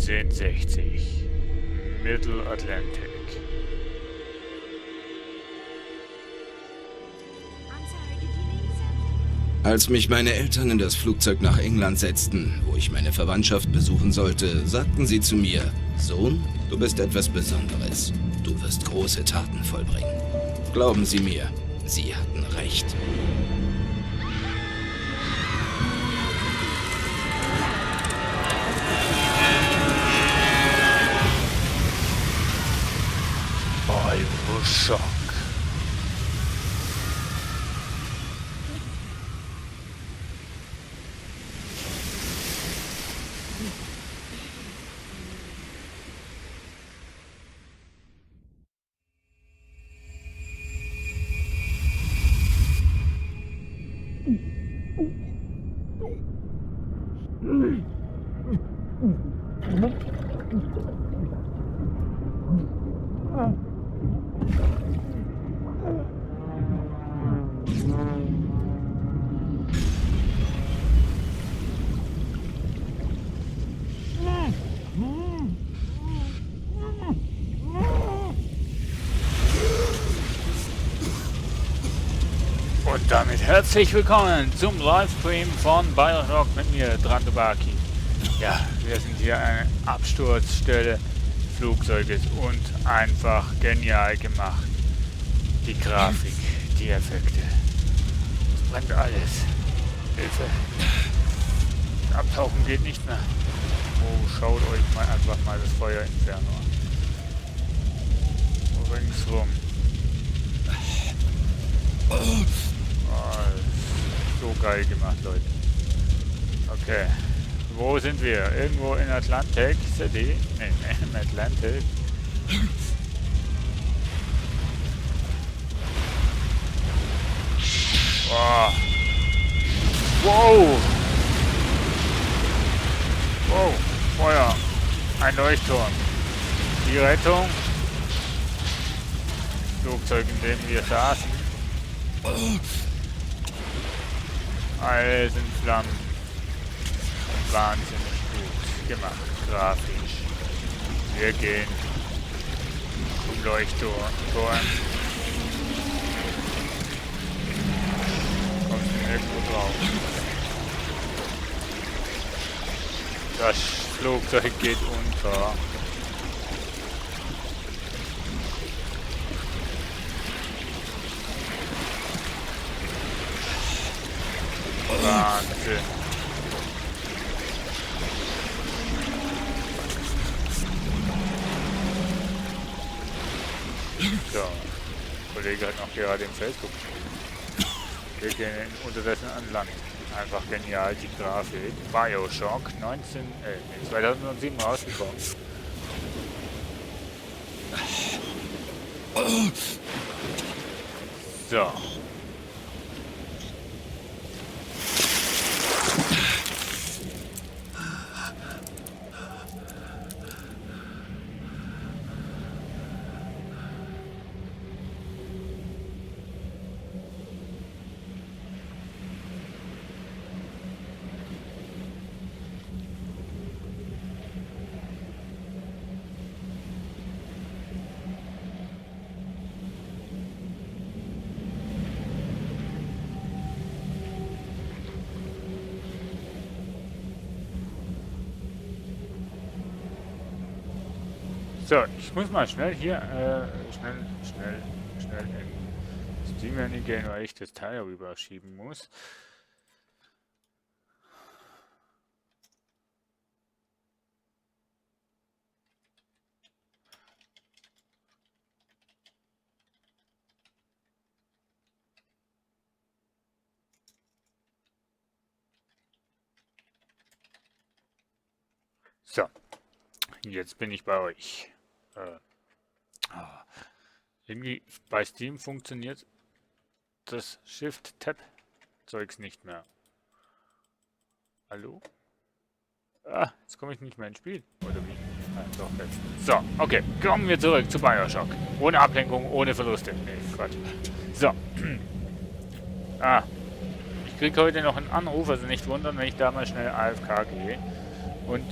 1960. Middle Atlantic. Als mich meine Eltern in das Flugzeug nach England setzten, wo ich meine Verwandtschaft besuchen sollte, sagten sie zu mir: Sohn, du bist etwas Besonderes. Du wirst große Taten vollbringen. Glauben Sie mir, sie hatten recht. Bioshock. Und damit herzlich willkommen zum Livestream von Bioshock mit mir, Drantobaki. Ja, wir sind hier an einer Absturzstelle des Flugzeuges und einfach genial gemacht. Die Grafik, die Effekte. Es brennt alles. Hilfe. Abtauchen geht nicht mehr. Oh, schaut euch mal einfach mal das Feuerinferno an. Ringsrum. Oh, so geil gemacht, Leute. Okay. Wo sind wir? Irgendwo in Atlantic City? Nee, im Atlantic. Wow. Wow. Wow. Feuer. Ein Leuchtturm. Die Rettung. Flugzeug, in dem wir saßen. Alles in Flammen. Wahnsinnig gut gemacht, grafisch. Wir gehen zum Leuchtturm. Kommt nirgendwo drauf. Das Flugzeug geht unter. Wahnsinn. So, der Kollege hat noch gerade im Facebook geschrieben. Wir gehen unterdessen an Land. Einfach genial, die Grafik. Bioshock 2007 rausgekommen. So. So, ich muss mal schnell hier, schnell in Steam Menu gehen, weil ich das Teil rüberschieben muss. So, jetzt bin ich bei euch. Irgendwie bei Steam funktioniert das Shift-Tab-Zeugs nicht mehr. Hallo? Ah, jetzt komme ich nicht mehr ins Spiel. Oder wie? Ah, doch, jetzt. So, okay. Kommen wir zurück zu Bioshock. Ohne Ablenkung, ohne Verluste. Nee, Quatsch. So. Ich kriege heute noch einen Anruf, also nicht wundern, wenn ich da mal schnell AFK gehe. Und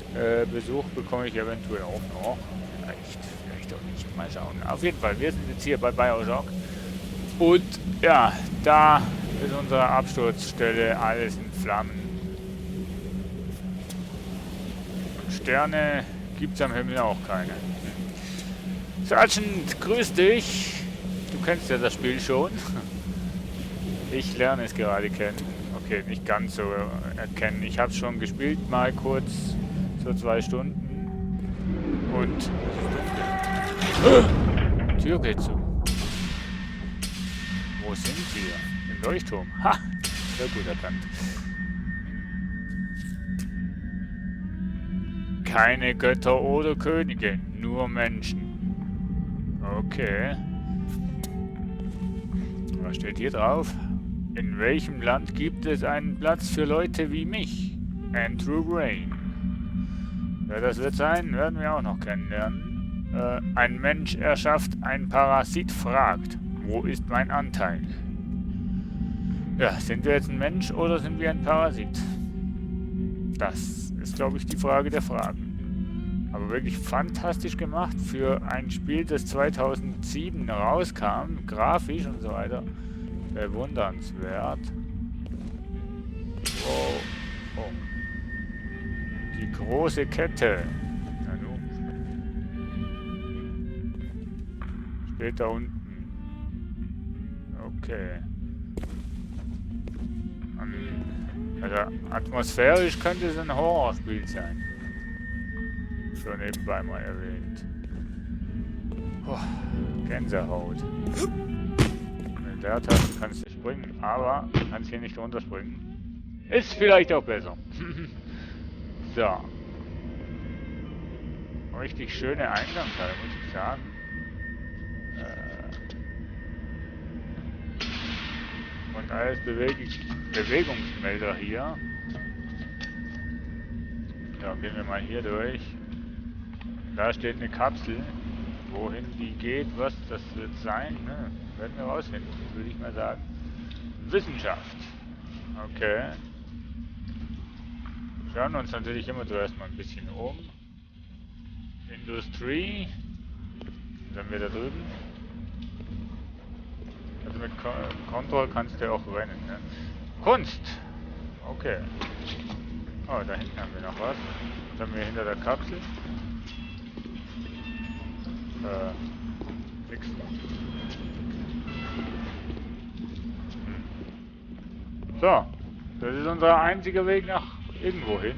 Besuch bekomme ich eventuell auch noch. Vielleicht auch nicht. Mal schauen. Auf jeden Fall, wir sind jetzt hier bei Bioshock. Und ja, da ist unsere Absturzstelle, alles in Flammen. Und Sterne gibt es am Himmel auch keine. Sergeant, grüß dich. Du kennst ja das Spiel schon. Ich lerne es gerade kennen. Okay, nicht ganz so erkennen. Ich habe es schon gespielt, mal kurz, so 2 Stunden. Und... Tür geht zu. Wo sind wir? Im Leuchtturm. Ha! Sehr gut erkannt. Keine Götter oder Könige, nur Menschen. Okay. Was steht hier drauf? In welchem Land gibt es einen Platz für Leute wie mich? Andrew Ryan. Wer das wird sein, werden wir auch noch kennenlernen. Ein Mensch erschafft, ein Parasit fragt. Wo ist mein Anteil? Ja, sind wir jetzt ein Mensch oder sind wir ein Parasit? Das ist, glaube ich, die Frage der Fragen. Aber wirklich fantastisch gemacht für ein Spiel, das 2007 rauskam, grafisch und so weiter. Bewundernswert. Wow. Oh. Die große Kette. Na nu. Steht da unten. Okay. Also atmosphärisch könnte es ein Horrorspiel sein. So nebenbei mal erwähnt. Oh, Gänsehaut. Mit der Taste kannst du springen, aber du kannst hier nicht runterspringen. Ist vielleicht auch besser. So. Richtig schöne Eingangsteile, muss ich sagen. Und alles Bewegungsmelder hier. Ja, gehen wir mal hier durch. Da steht eine Kapsel. Wohin die geht, was das wird sein, ne? Werden wir rausfinden, würde ich mal sagen. Wissenschaft. Okay. Schauen uns natürlich immer zuerst mal ein bisschen um. Industrie. Dann wieder drüben. Also mit Control kannst du auch rennen, ne? Kunst! Okay. Oh, da hinten haben wir noch was. Was haben wir hinter der Kapsel? Nix. So. Das ist unser einziger Weg nach irgendwo hin.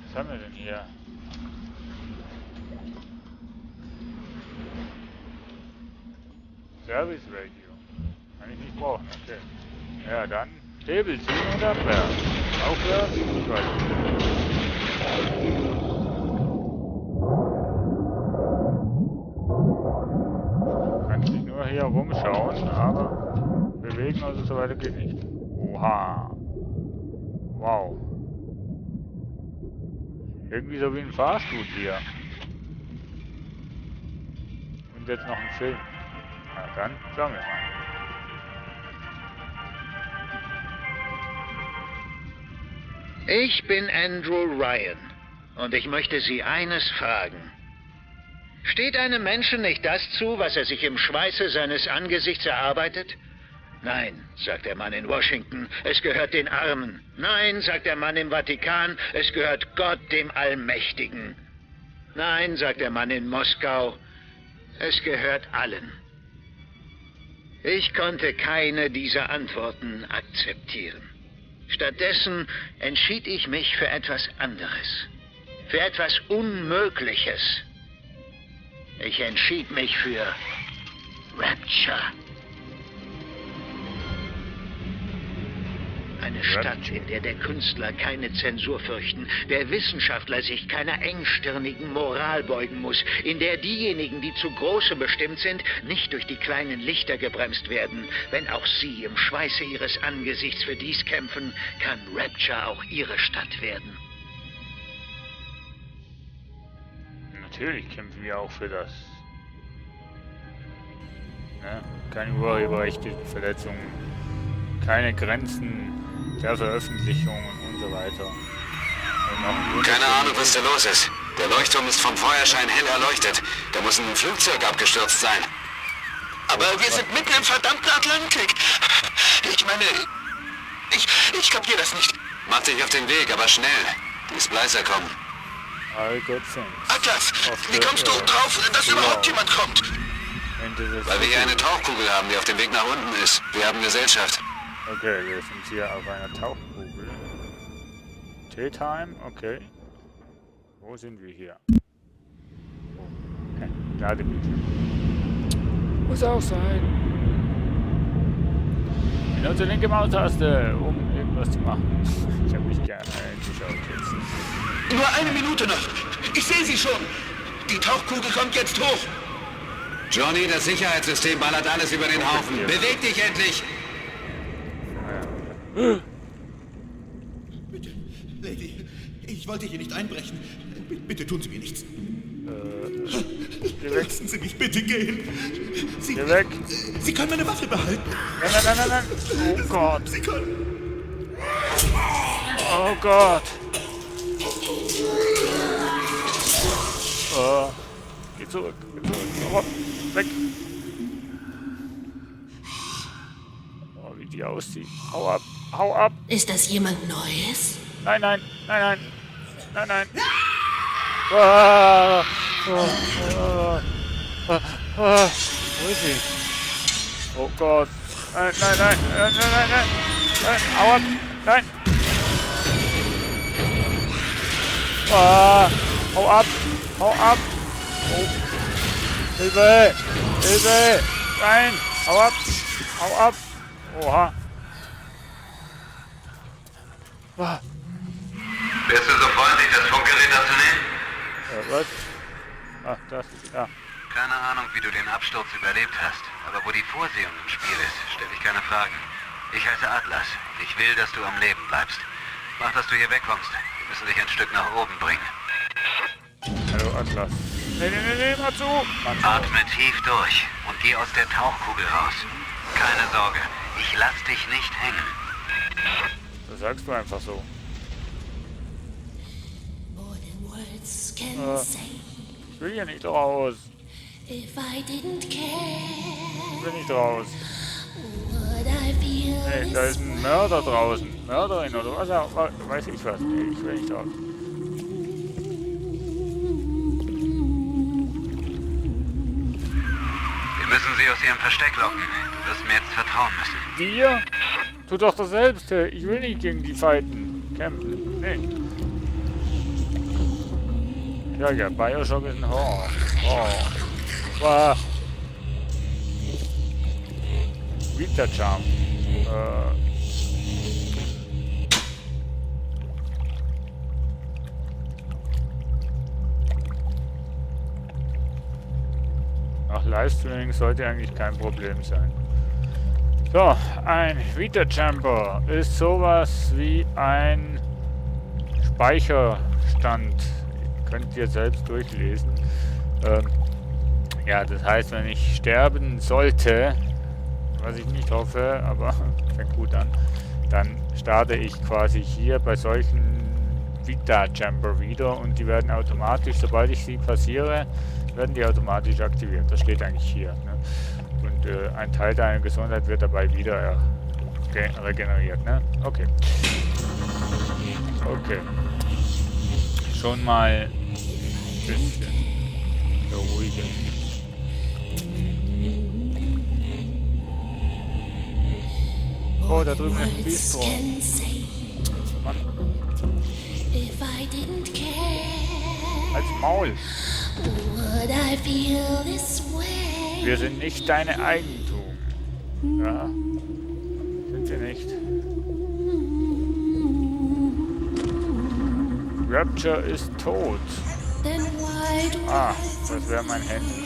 Was haben wir denn hier? Service Radio. Kann ich nicht brauchen, okay. Ja, dann Hebel ziehen und abwärts. Aufwärts, ich weiß nicht. Kannst dich nur hier rumschauen, aber bewegen also so weiter geht nicht. Oha. Wow. Irgendwie so wie ein Fahrstuhl hier. Und jetzt noch ein Film. Na dann, schauen wir mal. Ich bin Andrew Ryan und ich möchte Sie eines fragen. Steht einem Menschen nicht das zu, was er sich im Schweiße seines Angesichts erarbeitet? Nein, sagt der Mann in Washington, es gehört den Armen. Nein, sagt der Mann im Vatikan, es gehört Gott, dem Allmächtigen. Nein, sagt der Mann in Moskau, es gehört allen. Ich konnte keine dieser Antworten akzeptieren. Stattdessen entschied ich mich für etwas anderes. Für etwas Unmögliches. Ich entschied mich für Rapture. Eine Stadt, in der der Künstler keine Zensur fürchten, der Wissenschaftler sich keiner engstirnigen Moral beugen muss, in der diejenigen, die zu Große bestimmt sind, nicht durch die kleinen Lichter gebremst werden. Wenn auch sie im Schweiße ihres Angesichts für dies kämpfen, kann Rapture auch ihre Stadt werden. Natürlich kämpfen wir auch für das. Ja, keine urheberrechtlichen Verletzungen, keine Grenzen der Veröffentlichung und und so weiter. Keine Ahnung, was da los ist. Der Leuchtturm ist vom Feuerschein hell erleuchtet. Da muss ein Flugzeug abgestürzt sein. Aber wir sind mitten im verdammten Atlantik. Ich meine, ich kapier das nicht. Mach dich auf den Weg, aber schnell. Die Splicer kommen. All good things. Atlas, wie kommst du drauf, dass überhaupt jemand kommt? Weil wir hier eine Tauchkugel haben, die auf dem Weg nach unten ist. Wir haben Gesellschaft. Okay, wir sind hier auf einer Tauchkugel. Tea-Time, okay. Wo sind wir hier? Okay, Ladebildschirm. Muss auch sein. Benutze linke Maustaste, um irgendwas zu machen. Ich habe mich gerne eingeschaut jetzt. Nur eine Minute noch. Ich sehe sie schon. Die Tauchkugel kommt jetzt hoch. Johnny, das Sicherheitssystem ballert alles über den Haufen. Beweg dich endlich! Bitte, Lady, ich wollte hier nicht einbrechen. Bitte tun Sie mir nichts. Geh weg. Lassen Sie mich bitte gehen. Geh weg. Sie können meine Waffe behalten. Nein. Oh Gott. Sie können... Oh Gott. Geh zurück. Oh, weg. Oh, wie die aussieht. Hau ab. Ist das jemand Neues? Nein. Ah, wo ist sie? Oh Gott. Nein. Hau ab. Nein. Hau ab. Oh. Hilfe. Nein. Hau ab. Oha. Bist du so freundlich, das Funkgerät abzunehmen? Was? Ach, das, ja. Keine Ahnung, wie du den Absturz überlebt hast. Aber wo die Vorsehung im Spiel ist, stelle ich keine Fragen. Ich heiße Atlas. Ich will, dass du am Leben bleibst. Mach, dass du hier wegkommst. Wir müssen dich ein Stück nach oben bringen. Hallo, Atlas. Nee, mal zu. Atme tief durch und geh aus der Tauchkugel raus. Keine Sorge, ich lass dich nicht hängen. Das sagst du einfach so. More than words can say. Ich will hier nicht raus. If I didn't Ich care, will nicht raus. would I feel Nee, da ist ein Mörder draußen. Mörderin oder was auch. Weiß ich was. Nee, ich will nicht raus. Wir müssen sie aus ihrem Versteck locken. Du wirst mir jetzt vertrauen müssen. Dir? Tu doch das selbst. Ich will nicht gegen die fighten. Kämpfen. Nee. Ja, Bioshock ist ein Horror. Wow. Vita Charm. Ach, Livestreaming sollte eigentlich kein Problem sein. So, ein Vita Chamber ist sowas wie ein Speicherstand. Könnt ihr selbst durchlesen. Ja, das heißt, wenn ich sterben sollte, was ich nicht hoffe, aber fängt gut an, dann starte ich quasi hier bei solchen Vita Chamber wieder und die werden automatisch, sobald ich sie passiere, werden die automatisch aktiviert. Das steht eigentlich hier. Ne? Und ein Teil deiner Gesundheit wird dabei wieder regeneriert. Ne? Okay. Schon mal ein bisschen beruhigen. Oh, da drüben ist ein Bistro. can say. Mann, If I didn't care, als Maul. would I feel this way? Wir sind nicht deine Eigentum. Ja, sind wir nicht. Rapture ist tot. Then why do Ah, das wäre mein Handy.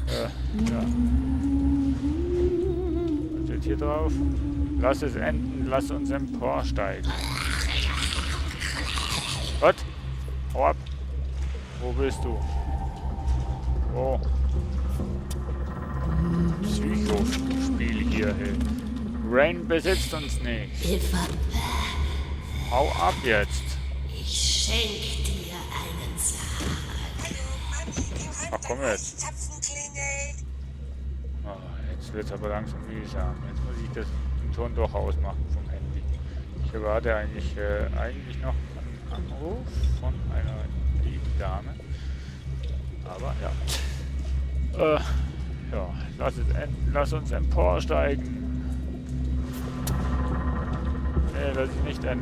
Ja. Was steht hier drauf? Lass es enden, lass uns emporsteigen. Was? Hau ab. Wo bist du? Wo? Psycho-Spiel hier, hey. Rain besitzt uns nicht. if I hau ab jetzt. Ich schenk dir einen Saal. Ach komm jetzt. Oh, jetzt wird es aber langsam mühsam. Jetzt muss ich den Ton doch ausmachen vom Handy. Ich erwarte eigentlich noch einen Anruf von einer lieben Dame. Aber ja. Ja, lass uns emporsteigen. Nee, das ist nicht ein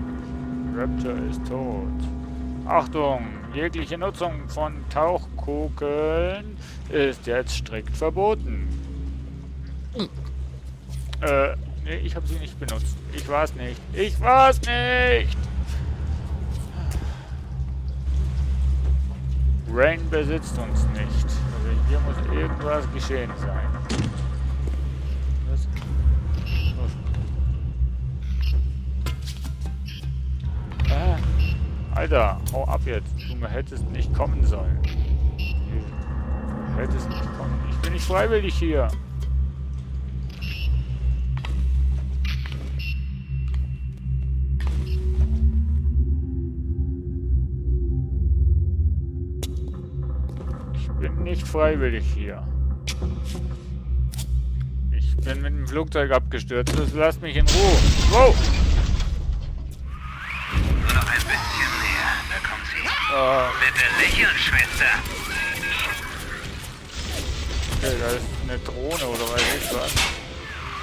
Raptor ist tot. Achtung! Jegliche Nutzung von Tauchkugeln ist jetzt strikt verboten. Nee, ich habe sie nicht benutzt. Ich war's nicht. Ich war's nicht! Rain besitzt uns nicht. Also hier muss irgendwas geschehen sein. Was? Alter, hau ab jetzt. Du hättest nicht kommen sollen. Du hättest nicht kommen. Ich bin nicht freiwillig hier. Ich bin nicht freiwillig hier. Ich bin mit dem Flugzeug abgestürzt. Das lasst mich in Ruhe. Wow! Nur noch ein bisschen näher. Da kommt sie. Bitte lächeln, Schwester. Okay, da ist eine Drohne oder weiß ich was.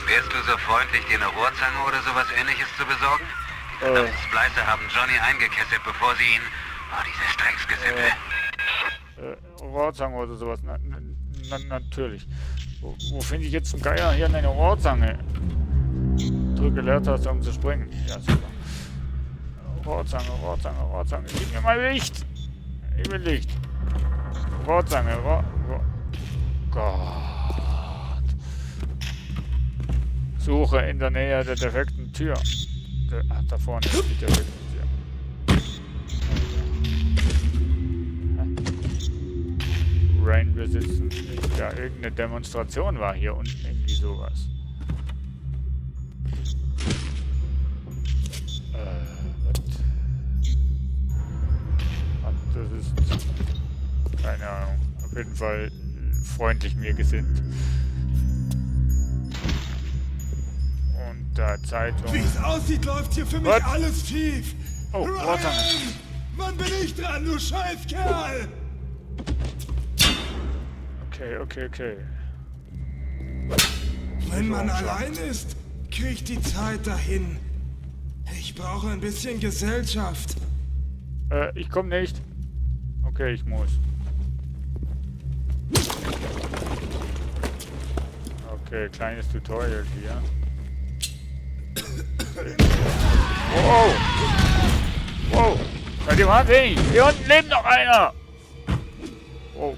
Wärst du so freundlich, dir eine Rohrzange oder sowas Ähnliches zu besorgen? Die verdammten Splicer haben Johnny eingekesselt, bevor sie ihn... Oh, dieses Drecksgesippel. Rohrzange oder sowas. Natürlich. Wo finde ich jetzt zum Geier hier eine Rohrzange? Drücke Leertaste, um zu springen. Ja, super. Rohrzange. Gib mir mal Licht. Ich will Licht. Rohrzange. Gott. Suche in der Nähe der defekten Tür. Ach, da vorne ist die defekte Tür. Rain besitzen. Ja, irgendeine Demonstration war hier unten, irgendwie sowas. Was? Das ist... keine Ahnung. Auf jeden Fall freundlich mir gesinnt. Und da Zeitung... Wie es aussieht, läuft hier für mich Was? alles schief. Oh, warte. Ryan! Wann bin ich dran, du Scheißkerl? Okay. Wenn man allein ist, kriegt die Zeit dahin. Ich brauche ein bisschen Gesellschaft. Ich komm nicht. Okay, ich muss. Okay, kleines Tutorial hier. Wow! Seid ihr wahnsinnig? Hier unten lebt noch einer! Wow.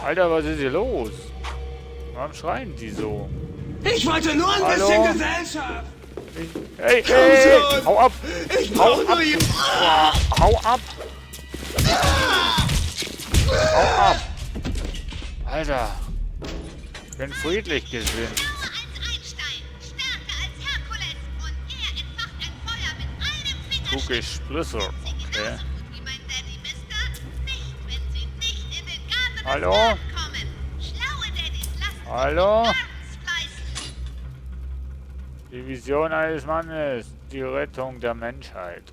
Alter, was ist hier los? Warum schreien die so? Ich wollte nur ein bisschen Gesellschaft. Hey! schon. Hau ab! Ich brauche nur jemanden. Hau ab! Hau ab! Alter! Ich bin friedlich gesinnt. Cookie Splitter, okay. Hallo? Hallo? Die Vision eines Mannes, die Rettung der Menschheit.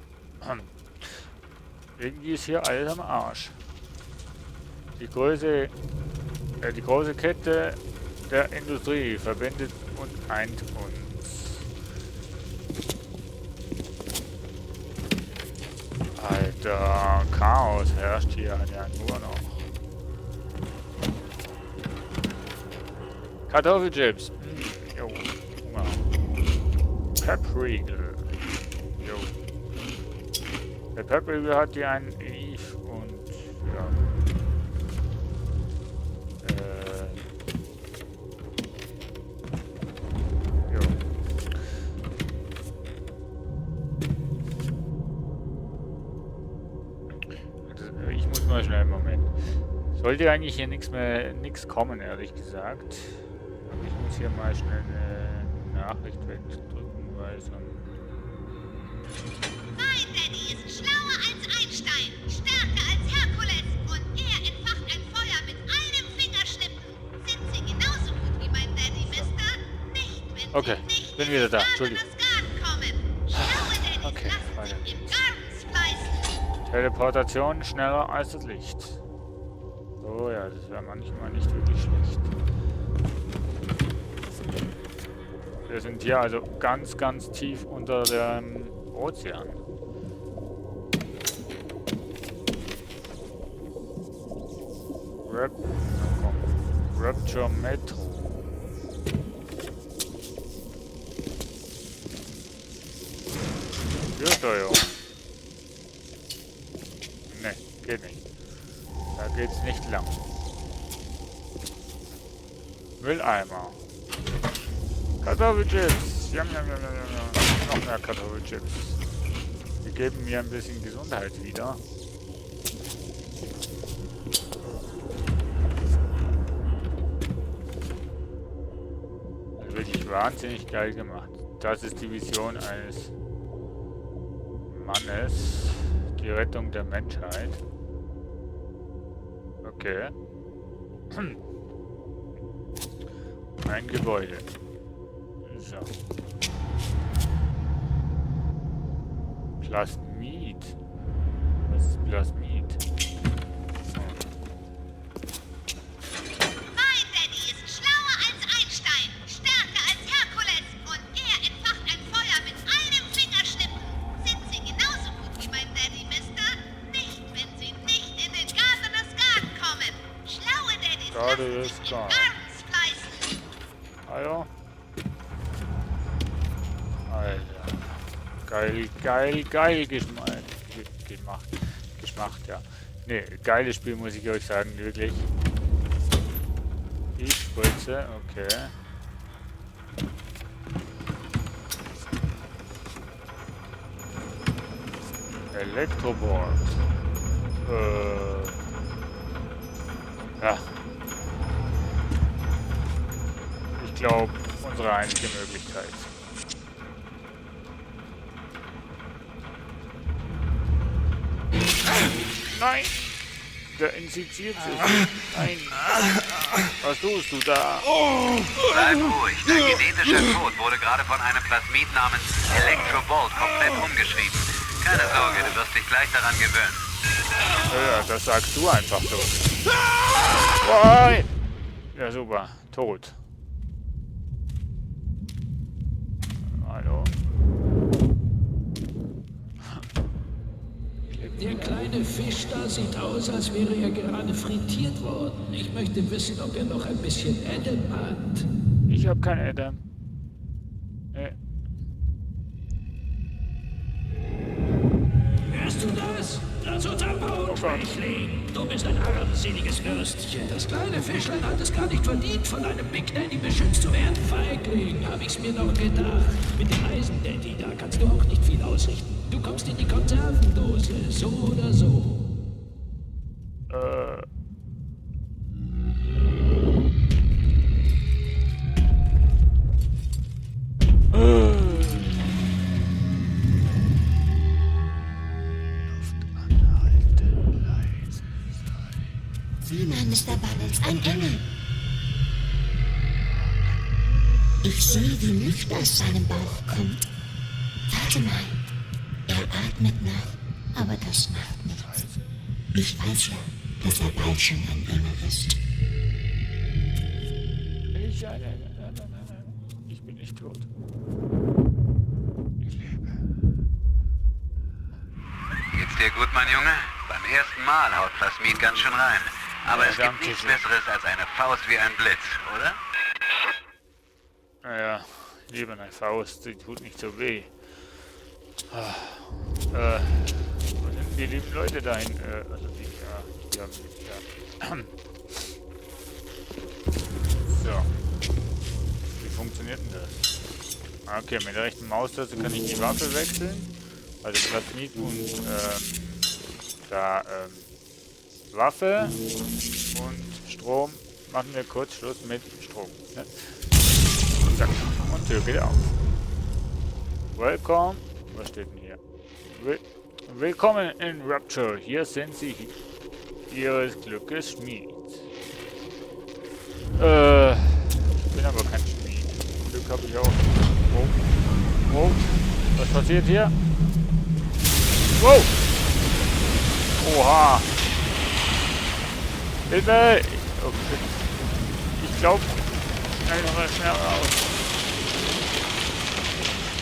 Irgendwie ist hier alles am Arsch. Die große Kette der Industrie verbindet und eint uns. Alter, Chaos herrscht hier ja nur noch. Kartoffelchips. Jo, Hunger. Peppriegel. Jo. Der Peppriegel hat hier einen Eve und ja. Jo. Ich muss mal schnell einen Moment. Sollte eigentlich hier nichts kommen, ehrlich gesagt. Aber ich muss hier mal schnell eine Nachricht wegdrücken, weil sonst... Mein Daddy ist schlauer als Einstein, stärker als Herkules und er entfacht ein Feuer mit einem Fingerschnippen. Sind Sie genauso gut wie mein Daddy, Mister? Nicht, wenn Okay, Sie nicht bin in wieder den da. Garden Entschuldigung. of Garden kommen. Schlaue Daddys Okay, lassen weiter sich im geht's. Garden splicen. Teleportation schneller als das Licht. Oh ja, das wäre manchmal nicht wirklich schlecht. Wir sind hier also ganz, ganz tief unter dem Ozean. Rapture Metro. Türsteuerung. Ne, geht nicht. Da geht's nicht lang. Mülleimer. Kartoffelchips. Jam, jam, jam, jam, jam. Noch mehr Kartoffelchips. Die geben mir ein bisschen Gesundheit wieder. Also wirklich wahnsinnig geil gemacht. Das ist die Vision eines Mannes. Die Rettung der Menschheit. Okay. Ein Gebäude. So. Plasmid. Was ist Plasmid? Mein Daddy ist schlauer als Einstein, stärker als Herkules und er entfacht ein Feuer mit einem Fingerschnippen. Sind Sie genauso gut wie mein Daddy, Mister? Nicht, wenn Sie nicht in den Garden of Garden kommen. Schlaue Daddys lassen sich im Garden splicen. Hallo? Alter. Geil, geil, geil gemacht. Geschmacht, ja. Ne, geiles Spiel, muss ich euch sagen, wirklich. Die Spritze, okay. Elektroboard. Ja. Ich glaube, unsere einzige Möglichkeit. Nein! Der infiziert sich. Nein! Was tust du da? Bleib ruhig. Dein genetischer Code wurde gerade von einem Plasmid namens Electrobolt komplett umgeschrieben. Keine Sorge, du wirst dich gleich daran gewöhnen. Ja, das sagst du einfach so. Nein! Ja, super. Tot. Hallo? Der kleine Fisch da sieht aus, als wäre er gerade frittiert worden. Ich möchte wissen, ob er noch ein bisschen Adam hat. Ich habe kein Adam. Hörst du das? Lass uns abhauen, Schwächling. Du bist ein armseliges Würstchen. Das kleine Fischlein hat es gar nicht verdient, von einem Big Daddy beschützt zu werden. Feigling, hab ich's mir noch gedacht. Mit dem Eisen-Daddy, da kannst du auch nicht viel ausrichten. Du kommst in die Konservendose, so oder so. Sieh mal, Mr. Bubbles, ein Engel. Ich sehe, wie Luft aus seinem Bauch kommt. Warte mal. Er atmet noch, aber das macht nichts. Ich weiß ja, dass er bald schon ein Engel ist. Ich bin nicht tot. Ich lebe. Geht's dir gut, mein Junge? Beim ersten Mal haut Plasmid ganz schön rein. Aber Ja, es gibt danke nichts sehr. Besseres als eine Faust wie ein Blitz, oder? Naja, lieber eine Faust, die tut nicht so weh. Wo sind die lieben Leute dahin? Also die, ja. So. Wie funktioniert denn das? Okay, mit der rechten Maustaste kann ich die Waffe wechseln. Also Plasmid und Waffe und Strom. Machen wir kurz Schluss mit Strom. Ne? Zack. Und Tür geht auf. Welcome. Was steht denn hier? Willkommen in Rapture. Hier sind Sie Ihres Glückes Schmied. Ich bin aber kein Schmied. Glück habe ich auch. Oh. Oh. Was passiert hier? Wow. Oha. Hilfe! Oh, shit. Ich glaube, schnell raus.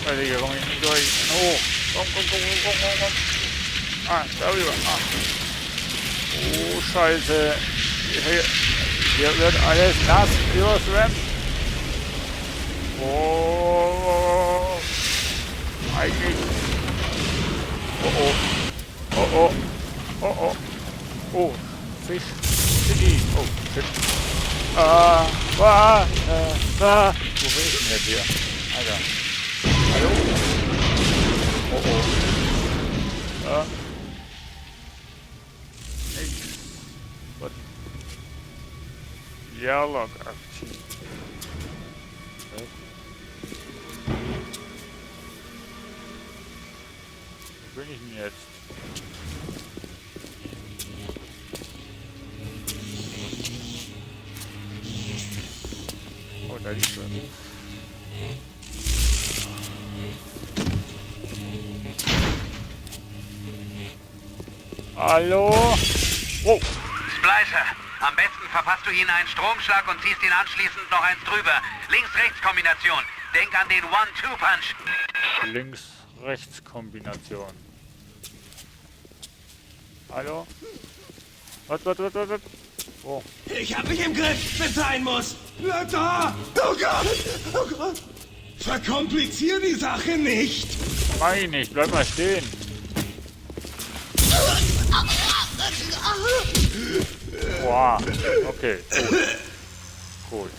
Alter, hier komme ich nicht durch. Oh, komm. Ah, darüber. Ah. Oh, Scheiße. Hier wird alles nass übers Ramp. Oh. Eigentlich. Oh. Oh, Fisch. City. Oh, shit. Wo bin ich denn jetzt hier? Alter. Hallo? Oh. Nichts. Was? Ja, log aktiv. Wo bin ich denn jetzt? Oh, da liegt was. Hallo? Oh. Splicer, am besten verpasst du ihnen einen Stromschlag und ziehst ihn anschließend noch eins drüber. Links-Rechts-Kombination. Denk an den One-Two-Punch. Links-Rechts-Kombination. Hallo? Was? Oh. Ich hab mich im Griff, wenn es sein muss. Bleib da! Oh Gott! Verkomplizier die Sache nicht! Mach ich nicht, bleib mal stehen. Boah, okay, cool.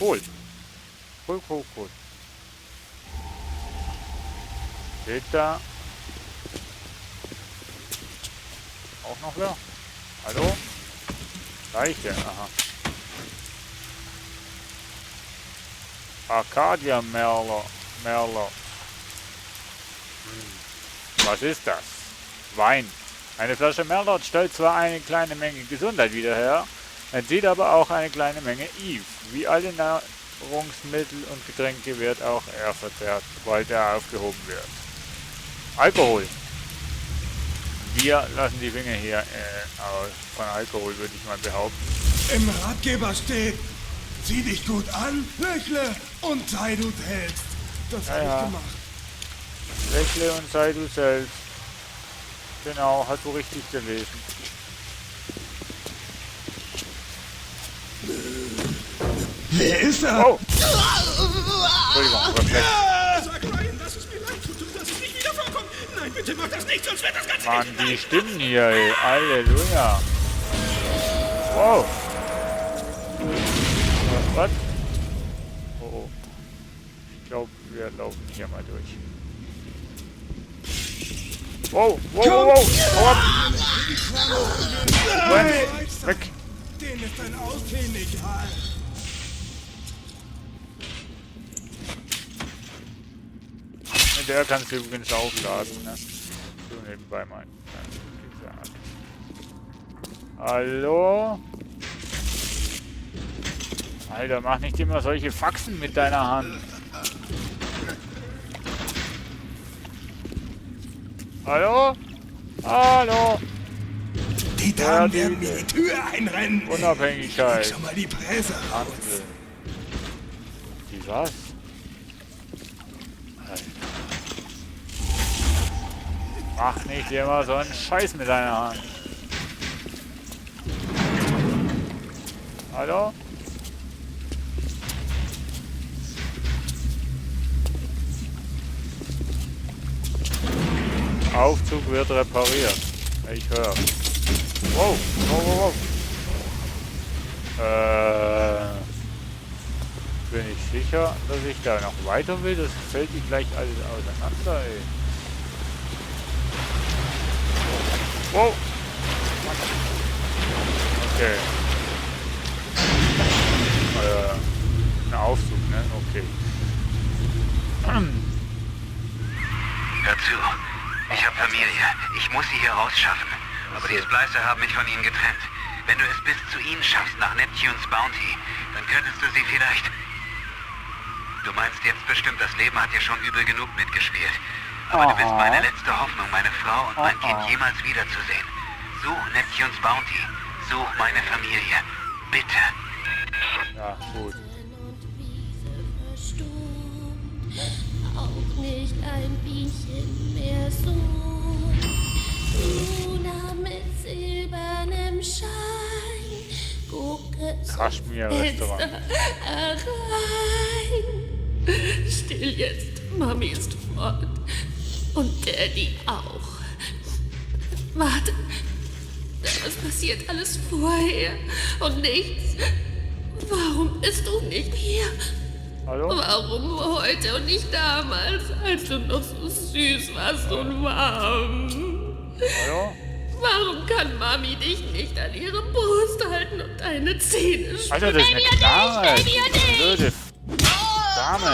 Cool. Steht da auch noch wer? Hallo? Reicht der? Aha. Arcadia Merlot. Was ist das? Wein. Eine Flasche Merlot stellt zwar eine kleine Menge Gesundheit wieder her, entzieht aber auch eine kleine Menge Eve. Wie alle Nahrungsmittel und Getränke wird auch er verzehrt, sobald er aufgehoben wird. Alkohol. Wir lassen die Finger hier aus von Alkohol, würde ich mal behaupten. Im Ratgeber steht, zieh dich gut an, lächle und sei du selbst. Das habe ich gemacht. Lächle und sei du selbst. Genau, hast du richtig gelesen. Wer ist er? Oh! Entschuldigung, Reflex. Sag Ryan, dass es mir leid tut und dass es nicht wieder vorkommt. Nein, bitte mach das nicht, sonst wird das Ganze Mann, nicht die Stimmen hier, ey. Halleluja. Wow. Was? Oh. Ich glaube, wir laufen hier mal durch. Wow. Hau ab. Weg. Den ist ein Aussehen egal. Mit der kannst du übrigens aufladen, ne? So nebenbei mal. Hallo? Alter, mach nicht immer solche Faxen mit deiner Hand. Hallo? Hallo? Die Damen werden mir die Tür einrennen. Unabhängigkeit. Schon mal die Presse raus. Die was? Mach nicht immer so einen Scheiß mit deiner Hand. Hallo? Aufzug wird repariert. Ich höre. Wow. Bin ich sicher, dass ich da noch weiter will? Das fällt die gleich alles auseinander, ey. Wow. Okay. Ein Aufzug, ne? Okay. Hör zu. Ich habe Familie. Ich muss sie hier rausschaffen. Aber die Splicer haben mich von ihnen getrennt. Wenn du es bis zu ihnen schaffst, nach Neptunes Bounty, dann könntest du sie vielleicht... Du meinst jetzt bestimmt, das Leben hat dir schon übel genug mitgespielt. Aber du bist meine letzte Hoffnung, meine Frau und mein Kind jemals wiederzusehen. Such Neptunes Bounty. Such meine Familie. Bitte. Ja, gut. Auch nicht ein Bienchen mehr so. Luna mit silbernem Schein. Gucke Kaschmir-Restaurant. Herein. Still jetzt, Mami ist fort. Und Daddy auch. Warte. Das passiert alles vorher und nichts. Warum bist du nicht hier? Hallo? Warum heute und nicht damals, als du noch so süß warst und warm? Hallo? Warum kann Mami dich nicht an ihre Brust halten und deine Zähne spüren? Alter, das ist eine Dame. Blöde Dame.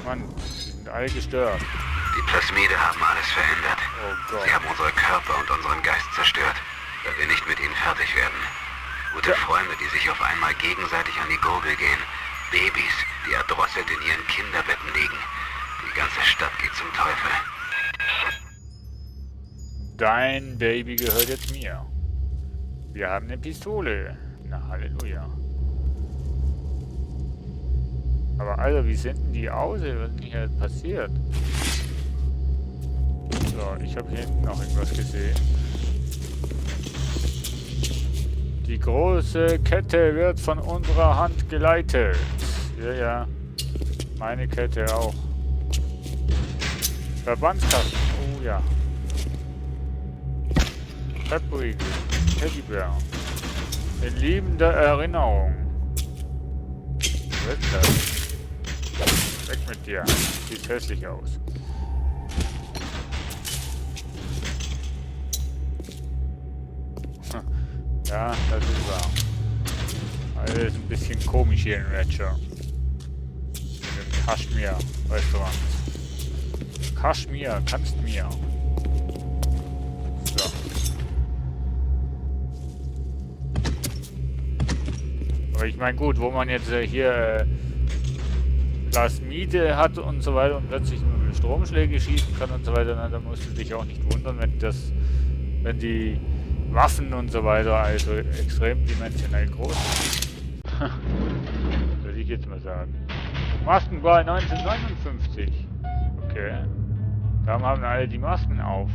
Mann, die sind alle gestört. Die Plasmide haben alles verändert. Oh Gott. Sie haben unsere Körper und unseren Geist zerstört, weil wir nicht mit ihnen fertig werden. Gute Freunde, die sich auf einmal gegenseitig an die Gurgel gehen. Babys, die erdrosselt in ihren Kinderbetten liegen. Die ganze Stadt geht zum Teufel. Dein Baby gehört jetzt mir. Wir haben eine Pistole. Na, Halleluja. Aber Alter, wie sehen denn die aus? Was ist denn hier passiert? So, ich habe hier hinten noch irgendwas gesehen. Die große Kette wird von unserer Hand geleitet. Ja, ja. Meine Kette auch. Verbandskasten. Oh ja. Pepprige. Teddybär. In liebender Erinnerung. Was ist das? Weg mit dir. Sieht hässlich aus. Ja, das ist wahr. Alles ein bisschen komisch hier in Ratchet. Im Kaschmir-Restaurant. Kaschmir, kannst mir. So. Aber ich meine, gut, wo man jetzt hier Plasmide hat und so weiter und plötzlich nur Stromschläge schießen kann und so weiter, na, da musst du dich auch nicht wundern, wenn die Waffen und so weiter also extrem dimensionell groß sind. Würde ich jetzt mal sagen. Maskenball 1959. Okay. Darum haben alle die Masken auf.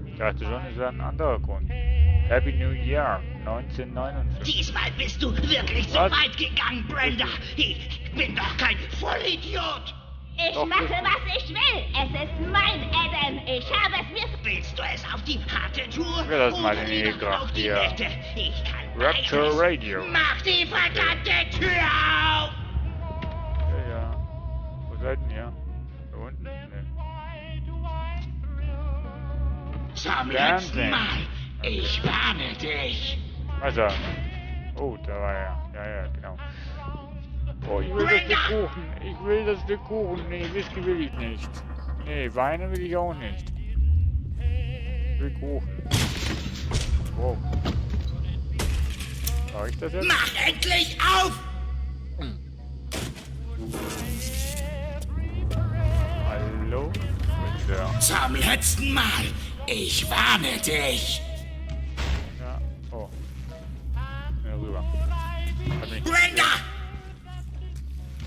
Ich dachte schon, es wäre ein anderer Grund. Happy New Year 1959. Diesmal bist du wirklich so weit gegangen, Brenda. Ich bin doch kein Vollidiot. Ich mache, was ich will. Es ist mein Adam. Ich habe es mir... Willst du es auf die harte Tour? Wir lassen mal oder den lieber Ehekraft auf die hier. nette? Ich kann Rapture beides. Radio. Mach die verdammte Tür auf! Ja, ja. Wo seid ihr hier? Da unten? Ne. Zum letzten Mal. Ich warne dich. Also. Oh, da war er. Ja, ja, genau. Oh, ich will das Stück Kuchen. Ich will das Stück Kuchen. Nee, Whisky will ich nicht. Nee, Weine will ich auch nicht. Ich will Kuchen. Wow. Sag ich das jetzt? Mach endlich auf! Hallo? Bitte. Zum letzten Mal. Ich warne dich. Ja. Oh. Ja, rüber. Hat mich Brenda!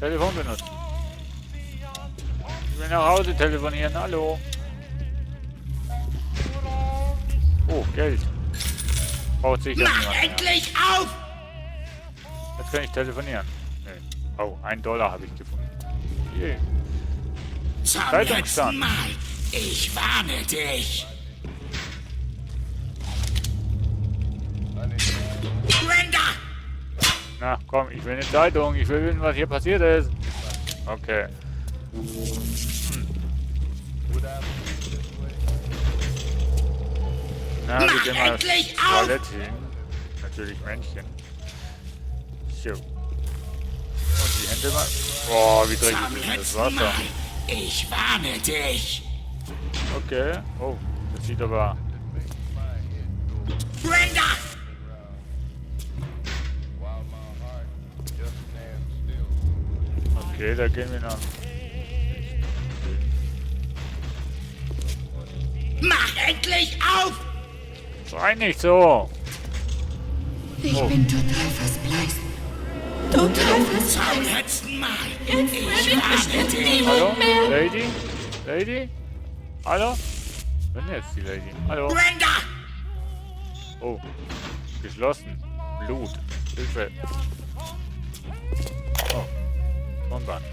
Telefon benutzen. Ich will nach Hause telefonieren. Hallo. Oh, Geld. Braucht sicher Mach niemand mehr. endlich auf! Jetzt kann ich telefonieren. Nee. Oh, $1 habe ich gefunden. Hier. Zum Zeitungsstand. letzten Mal. Ich warne dich. Brenda! Na, komm, ich will eine Zeitung. Ich will wissen, was hier passiert ist. Okay. Na, wir gehen mal aufs endlich auf! Toilette hin. Natürlich Männchen. So. Und die Hände mal. Boah, wie dreckig Zum ist das letzten Wasser. Mal. Ich warne dich. Okay. Oh, das sieht aber... Brenda! Okay, da gehen wir noch. Mach endlich auf! Schrei nicht so! Ich bin total versbleicht. Total Zum versbleicht. letzten Mal. Jetzt Ich will ich warne bestimmt dich. niemand mehr. Lady? Lady? Hallo? Wenn jetzt die Lady? Hallo? Brenda! Oh. Geschlossen. Blut. Hilfe. Oh. Tonband.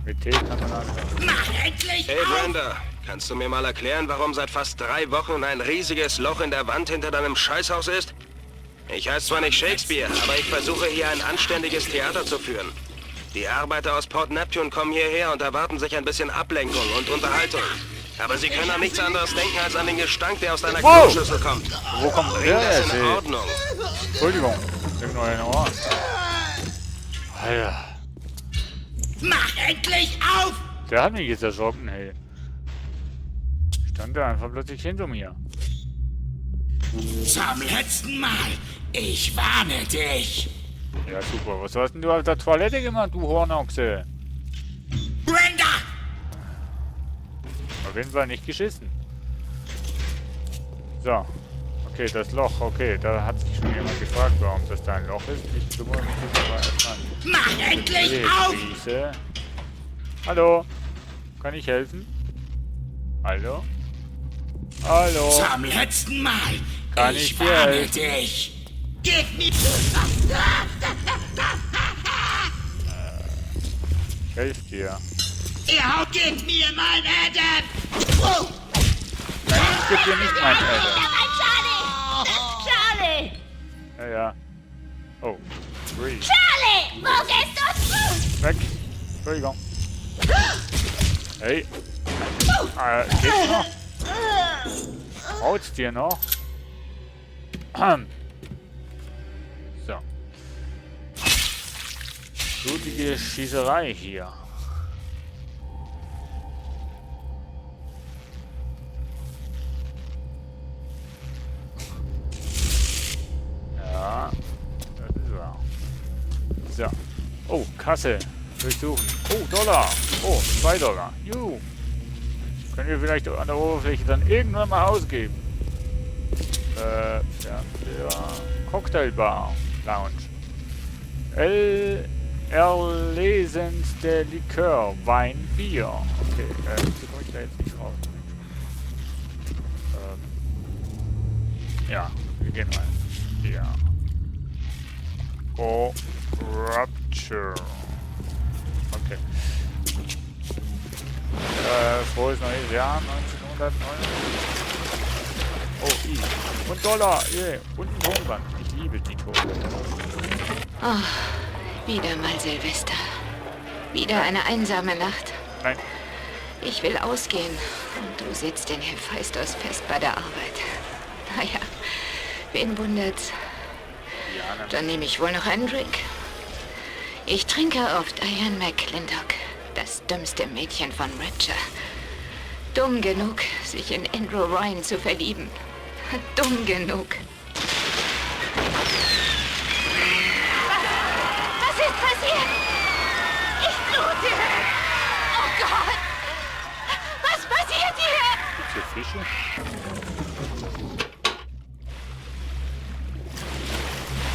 Mit Tee kann man anfangen. Mach endlich Hey auf! Brenda, kannst du mir mal erklären, warum seit fast 3 Wochen ein riesiges Loch in der Wand hinter deinem Scheißhaus ist? Ich heiße zwar nicht Shakespeare, aber ich versuche hier ein anständiges Theater zu führen. Die Arbeiter aus Port Neptune kommen hierher und erwarten sich ein bisschen Ablenkung und Unterhaltung. Aber sie können an nichts anderes denken als an den Gestank, der aus deiner Kloschüssel kommt. Wo kommt Bring der das jetzt in her? Ordnung. Entschuldigung. Irgendwo ein Ohr. Alter. Mach endlich auf! Der hat mich jetzt erschrocken, hey. Stand der einfach plötzlich hinter mir. Zum letzten Mal. Ich warne dich. Ja, super. Was hast denn du auf der Toilette gemacht, du Hornochse? Brenda! Auf jeden Fall nicht geschissen. So. Okay, das Loch. Okay, da hat sich schon jemand gefragt, warum das da ein Loch ist. Ich kümmere mich jetzt aber erstmal. Mach endlich auf! Krise. Hallo? Kann ich helfen? Hallo? Hallo? Zum letzten Mal. Kann ich ich dir warne helfen? dich. Gib mir... Helft dir. Gib mir mein Adam! Nein, ich geb dir nicht mein Ende. Charlie! Ja, ja. Oh. Free. Charlie! Wo gehst du? Weg. Entschuldigung. Hey. Geht's noch? Haut's dir noch? So. Blutige Schießerei hier. Ja. Das ist wahr. So. Oh, Kasse. Durchsuchen. Oh, Dollar. Oh, 2 Dollar. Juhu. Können wir vielleicht an der Oberfläche dann irgendwann mal ausgeben. Ja, Cocktailbar. Lounge. Erlesendste Likör. Wein, Bier. Okay, wieso komme ich da jetzt nicht raus? Ja, wir gehen rein. Ja. Corruption. Okay. Frohes neues Jahr 1909. Oh, I. Und Dollar. Yeah. Und ein Tonband. Ich liebe die Tonbänder. Oh, wieder mal Silvester. Wieder eine einsame Nacht. Nein. Ich will ausgehen und du sitzt in Hephaistos fest bei der Arbeit. Naja, wen wundert's? Ja, Dann nehme ich wohl noch einen Drink. Ich trinke auf Diane McClintock, das dümmste Mädchen von Rapture. Dumm genug, sich in Andrew Ryan zu verlieben. Dumm genug. Was ist passiert? Ich blute! Oh Gott! Was passiert hier? Gibt's hier Fische?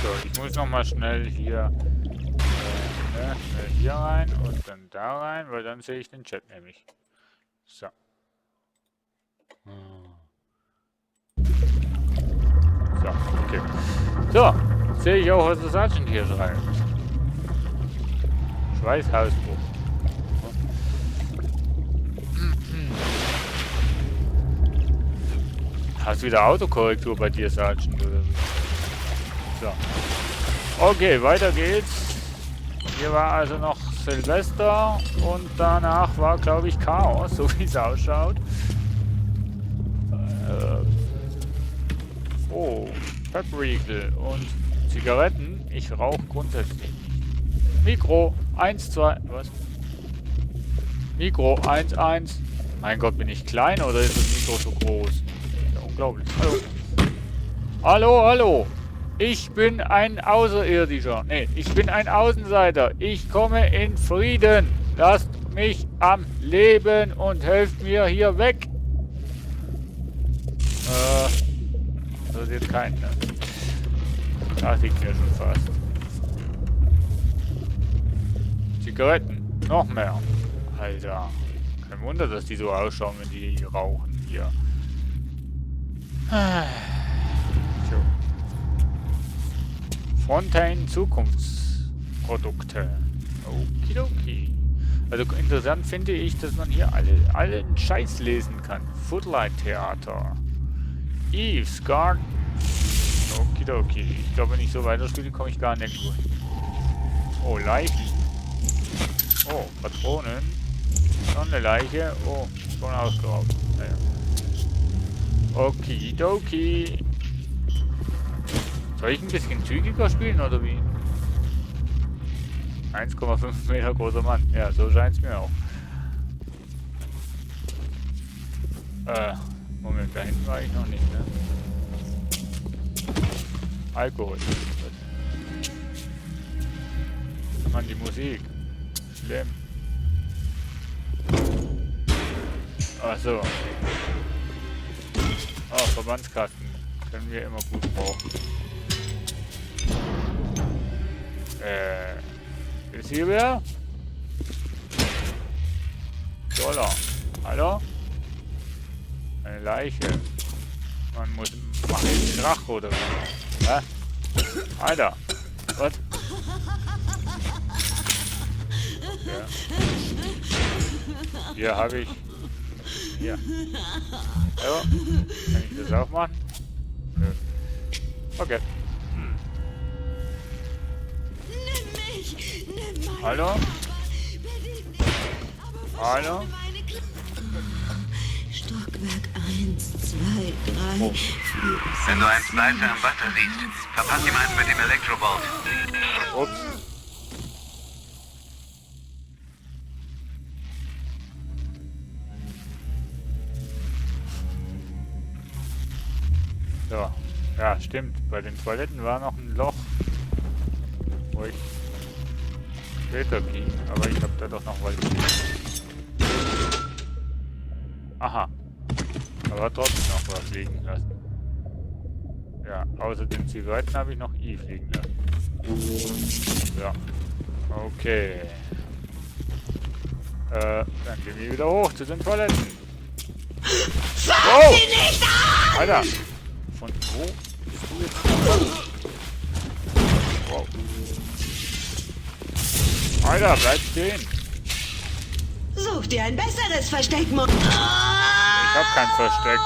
So, ich muss noch mal schnell hier schnell hier rein und dann da rein, weil dann sehe ich den Chat nämlich. So. So, okay. So, sehe ich auch, was der Sergeant hier schreibt. Schweißhausbruch. Hast wieder Autokorrektur bei dir, Sergeant, oder wie? So. Okay, weiter geht's. Hier war also noch Silvester und danach war, glaube ich, Chaos, so wie es ausschaut. Oh, Pepperigel und Zigaretten. Ich rauche grundsätzlich nicht. Mikro, 1, 2, was? Mikro 1-1. Mein Gott, bin ich klein oder ist das Mikro so groß? Ja, unglaublich. Hallo. Hallo, hallo. Ich bin ein Außerirdischer. Nee, ich bin ein Außenseiter. Ich komme in Frieden. Lasst mich am Leben und helft mir hier weg. Das ist jetzt kein, ne? Dachte ich mir schon fast. Zigaretten. Noch mehr. Alter. Kein Wunder, dass die so ausschauen, wenn die rauchen hier. So. Fontaine Zukunftsprodukte. Okidoki. Also interessant finde ich, dass man hier allen Scheiß lesen kann. Footlight Theater. Eve's Garden. Okidoki. Ich glaube, wenn ich so weiterspiele, komme ich gar nirgendwo hin. Oh, Leichen. Oh, Patronen. Noch eine Leiche. Oh, schon ausgeraubt. Naja. Okidoki. Soll ich ein bisschen zügiger spielen oder wie? 1,5 Meter großer Mann. Ja, so scheint es mir auch. Moment, da hinten war ich noch nicht, ne? Alkohol. Mann, die Musik. Schlimm. Achso. Oh, Verbandskasten. Können wir immer gut brauchen. Ist hier wer? Dollar. Hallo? Eine Leiche. Man muss machen den Drache oder was? Hä? Alter. Was? Ja. Hier habe ich. Hier. Hallo? Kann ich das auch machen? Nö. Okay. Hallo? Hallo? Stockwerk 1, 2, 3, 4. Wenn du einen Splicer im Wasser siehst, verpass ihm eins mit dem Elektrobolt. Ups. So. Ja, stimmt. Bei den Toiletten war noch ein Loch, wo ich später ging, aber ich habe da doch noch was. Aha. Aber trotzdem noch was liegen lassen. Ja, außer den Zigaretten habe ich noch Eve liegen lassen. Ja. Okay. Dann gehen wir wieder hoch zu den Toiletten. Fass sie nicht an! Alter! Von wo bist du jetzt gekommen? Wow. Alter, bleib stehen! Such dir ein besseres Versteck, Mo. Ich hab kein Versteck.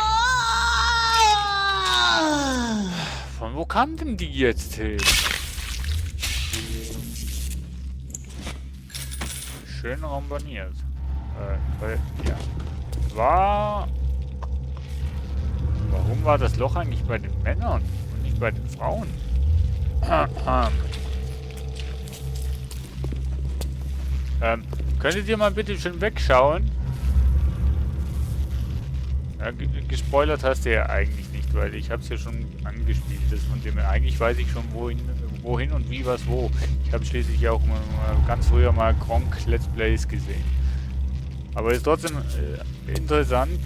Von wo kam denn die jetzt hin? Schön ramponiert. Ja. Warum war das Loch eigentlich bei den Männern und nicht bei den Frauen? Könntet ihr mal bitte schon wegschauen? Ja, gespoilert hast du ja eigentlich nicht, weil ich habe es ja schon angespielt. Das von dem eigentlich weiß ich schon wohin und wie was wo. Ich habe schließlich auch mal ganz früher mal Gronk Let's Plays gesehen. Aber es ist trotzdem interessant,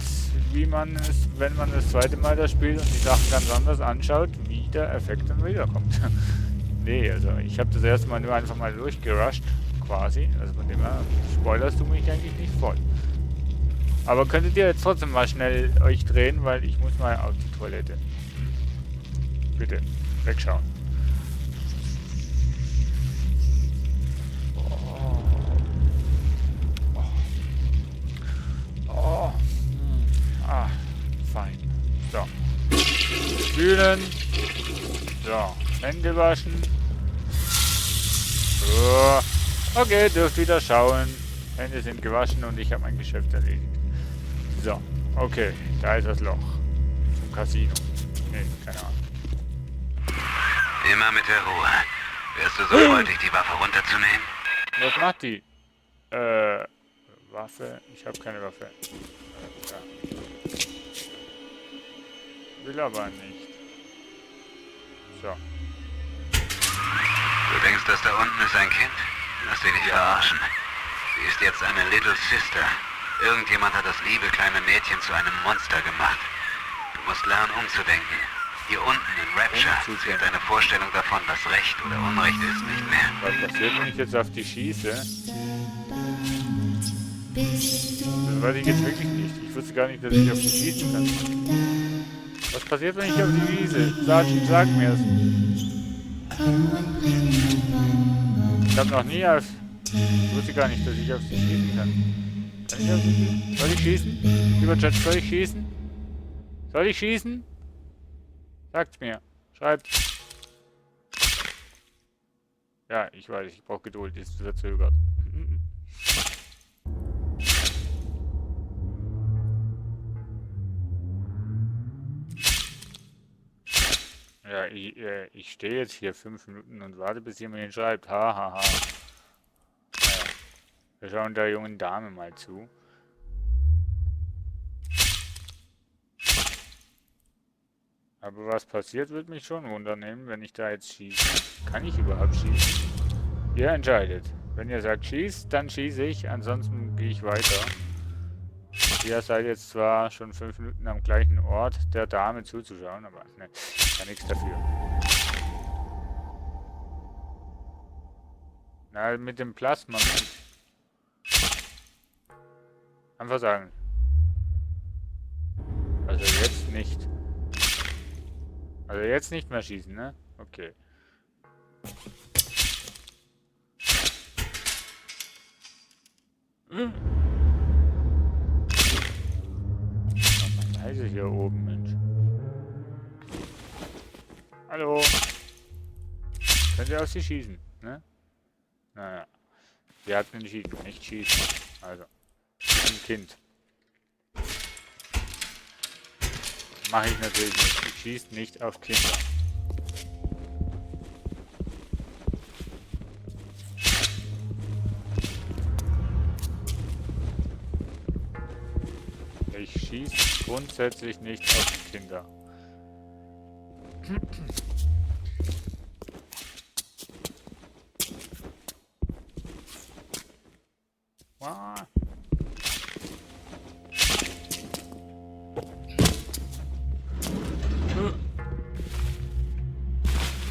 wie man es, wenn man das zweite Mal das spielt und die Sachen ganz anders anschaut, wie der Effekt dann wiederkommt. Nee, also ich habe das erste Mal nur einfach mal durchgerusht, quasi. Also von dem her spoilerst du mich eigentlich nicht voll. Aber könntet ihr jetzt trotzdem mal schnell euch drehen, weil ich muss mal auf die Toilette. Bitte, wegschauen. Fein. So. Spülen. So. Hände waschen. So. Okay, dürft wieder schauen. Hände sind gewaschen und ich habe mein Geschäft erledigt. So. Okay, da ist das Loch. Zum Casino. Nee, keine Ahnung. Immer mit der Ruhe. Wärst du so freundlich, die Waffe runterzunehmen? Was macht die? Waffe. Ich habe keine Waffe. Ja. Will aber nicht. So. Du denkst, das da unten ist ein Kind? Lass dich nicht verarschen. Sie ist jetzt eine Little Sister. Irgendjemand hat das liebe kleine Mädchen zu einem Monster gemacht. Du musst lernen, umzudenken. Hier unten in Rapture zählt deine Vorstellung davon, was Recht oder Unrecht ist, nicht mehr. Was passiert, wenn ich jetzt auf die schieße? Das weiß ich jetzt wirklich nicht. Ich wusste gar nicht, dass ich auf die schießen kann. Was passiert, wenn ich auf die schieße? Sergeant, sag mir's. Ich habe noch nie auf... Ich wusste gar nicht, dass ich auf sie schießen kann. Kann ich auf sie schießen? Soll ich schießen? Lieber Chat, soll ich schießen? Soll ich schießen? Sagt's mir. Schreibt. Ja, ich weiß, ich brauche Geduld, die ist verzögert. Ja, ich stehe jetzt hier 5 Minuten und warte, bis jemand ihn schreibt. Hahaha. Naja, wir schauen der jungen Dame mal zu. Aber was passiert, wird mich schon wundern, wenn ich da jetzt schieße. Kann ich überhaupt schießen? Ihr entscheidet. Wenn ihr sagt, schießt, dann schieße ich. Ansonsten gehe ich weiter. Ihr seid jetzt zwar schon 5 Minuten am gleichen Ort, der Dame zuzuschauen, aber ne, kann nichts dafür. Na, mit dem Plasma. Einfach sagen. Also jetzt nicht. Also jetzt nicht mehr schießen, ne? Okay. Leise hier oben, Mensch. Hallo. Könnt ihr auf sie schießen, ne? Naja. Wir hatten nicht schießen. Also. Ein Kind. Mache ich natürlich nicht. Ich schieße nicht auf Kinder. Ich schieße grundsätzlich nicht auf Kinder.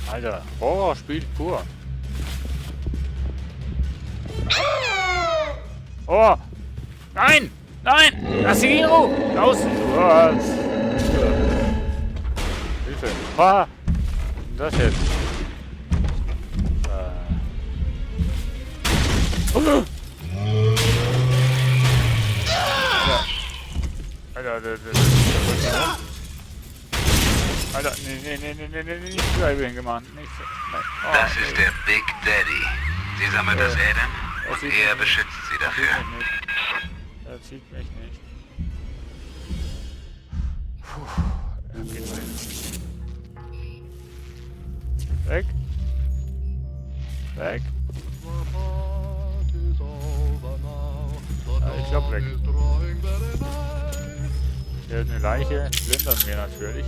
Alter, Horror spielt pur. Oh! Nein! Nein! Lass sie in Ruhe! Raus! Hilfe! Ah! Was ist das jetzt? Alter, Alter, nee, nicht Driving gemacht. Nicht so. Oh, das ist der Big Daddy. Sie sammelt das Adam und er beschützt sie dafür. Er zieht mich nicht. Puh, er geht weg. Weg. Ja, ich glaub weg. Hier ist eine Leiche, plündern wir natürlich.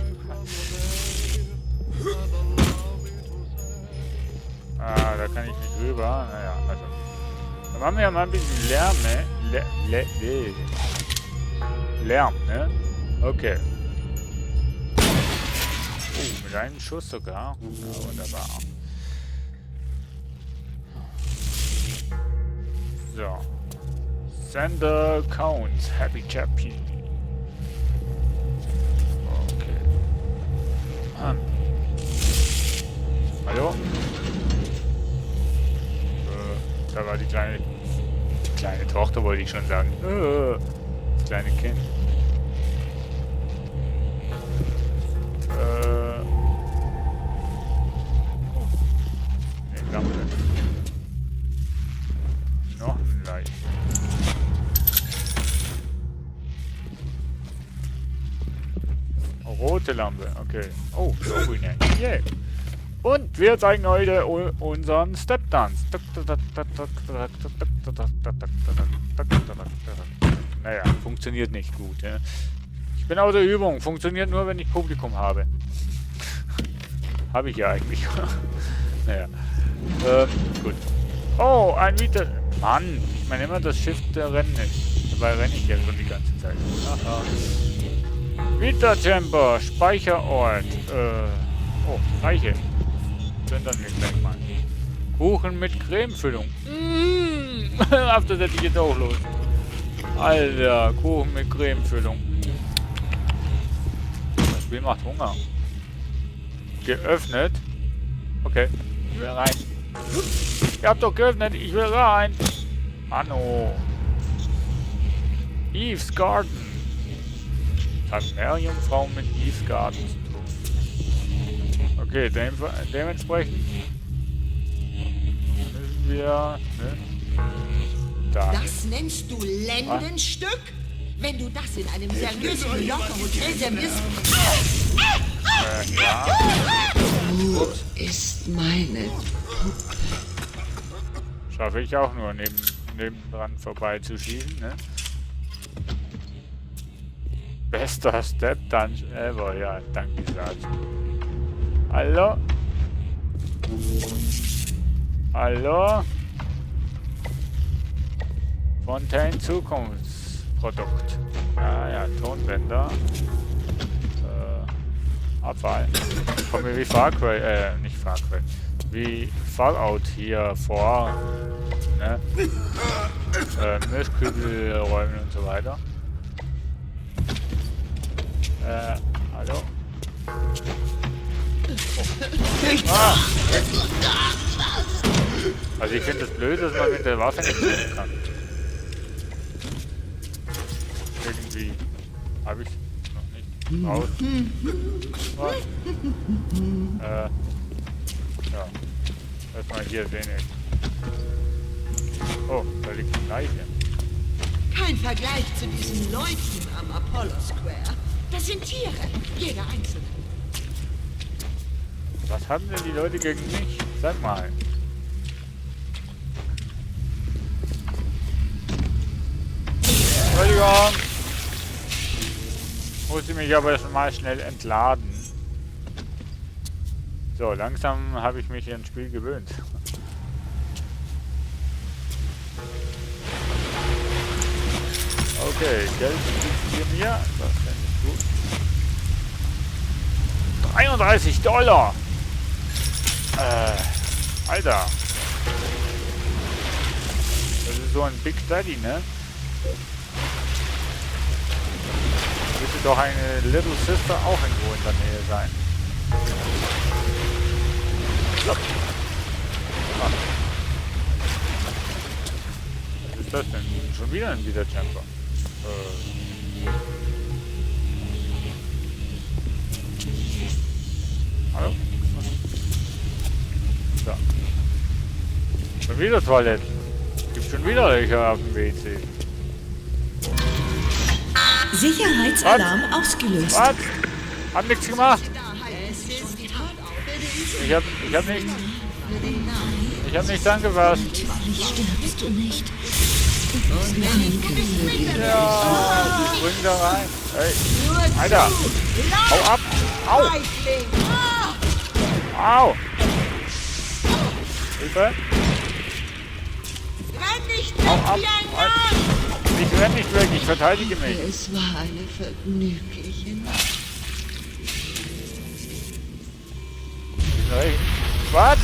Ah, da kann ich nicht rüber. Naja, also. Dann machen wir ja mal ein bisschen Lärm, ne? Lärm, ne? Okay. Oh, mit einem Schuss sogar. Ja, wunderbar. So. Sender Counts. Happy Chappy. Hallo? Da war die kleine Tochter, wollte ich schon sagen. Das kleine Kind. Ne, Lampe. Noch ein Leicht. Rote Lampe, okay. Oh, Showbühne. Yeah. Und wir zeigen heute unseren Step-Dance. Naja, funktioniert nicht gut. Ja. Ich bin außer Übung. Funktioniert nur, wenn ich Publikum habe. Habe ich ja eigentlich. Naja. Gut. Oh, ein Vita... Mann, ich meine immer, das Schiff der Rennen ist. Dabei renne ich ja schon die ganze Zeit. Aha. Vita Chamber, Speicherort. Oh, Reiche. Dann wir gleich mal. Kuchen mit Cremefüllung. Auf das hätte ich jetzt auch los. Alter, Kuchen mit Cremefüllung. Das Spiel macht Hunger. Geöffnet. Okay, ich will rein. Ihr habt doch geöffnet, ich will rein. Anno. Eve's Garden. Das hat Meerjungfrau mit Eve's Garden zu tun. Okay, dementsprechend müssen wir... Ne? Da. Das nennst du Lendenstück? Wenn du das in einem seriösen New Yorker Hotel servierst... Ja. Wo ist meine Puppe? Schaffe ich auch nur, nebendran vorbeizuschießen, ne? Bester Step-Dance ever, ja, danke, Satz. Hallo? Hallo? Fontaine Zukunftsprodukt. Ja, Tonbänder. Abfall. Kommt mir wie Far Cry, nicht Far Cry. Wie Fallout hier vor. Ne? Milchkübel räumen und so weiter. Hallo? Oh. Ah. Also ich finde es blöd, dass man mit der Waffe nicht tun kann. Irgendwie habe ich noch nicht raus. Was? Ja. Erstmal hier den. Oh, da liegt eine Leiche. Kein Vergleich zu diesen Leuten am Apollo Square. Das sind Tiere, jeder einzelne. Was haben denn die Leute gegen mich? Sag mal. Entschuldigung. Muss ich mich aber schon mal schnell entladen. So, langsam habe ich mich an das Spiel gewöhnt. Okay, Geld liegt hier mir. Das finde ich gut. 33 $! Alter. Das ist so ein Big Daddy, ne? Müsste doch eine Little Sister auch irgendwo in der Nähe sein. Was ist das denn? Schon wieder ein Wiederchamper. Hallo? So. Schon wieder Toiletten. Gibt schon wieder Löcher auf dem WC. Sicherheitsalarm ausgelöst. Was? Hab nichts gemacht. Ich hab nichts angefasst. Stirbst du nicht? Ja, spring da rein. Hey, Alter. Hau ab. Au. Au. Hilfe. Renn nicht Hau weg ab. wie ein Mann! Ich renn nicht weg, ich verteidige mich. Es war eine vergnügliche Nacht. Was? Was?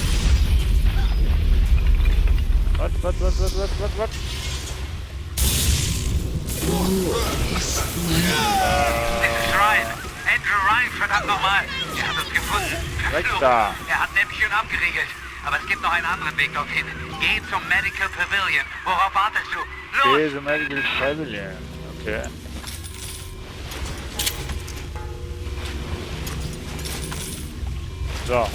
Andrew Ryan, verdammt nochmal. Er hat uns gefunden. Weg da. Er hat nämlich schon abgeriegelt. Aber es gibt noch einen anderen Weg dorthin. Geh zum Medical Pavilion. Worauf wartest du? Los! Geh zum Medical Pavilion. Okay. So.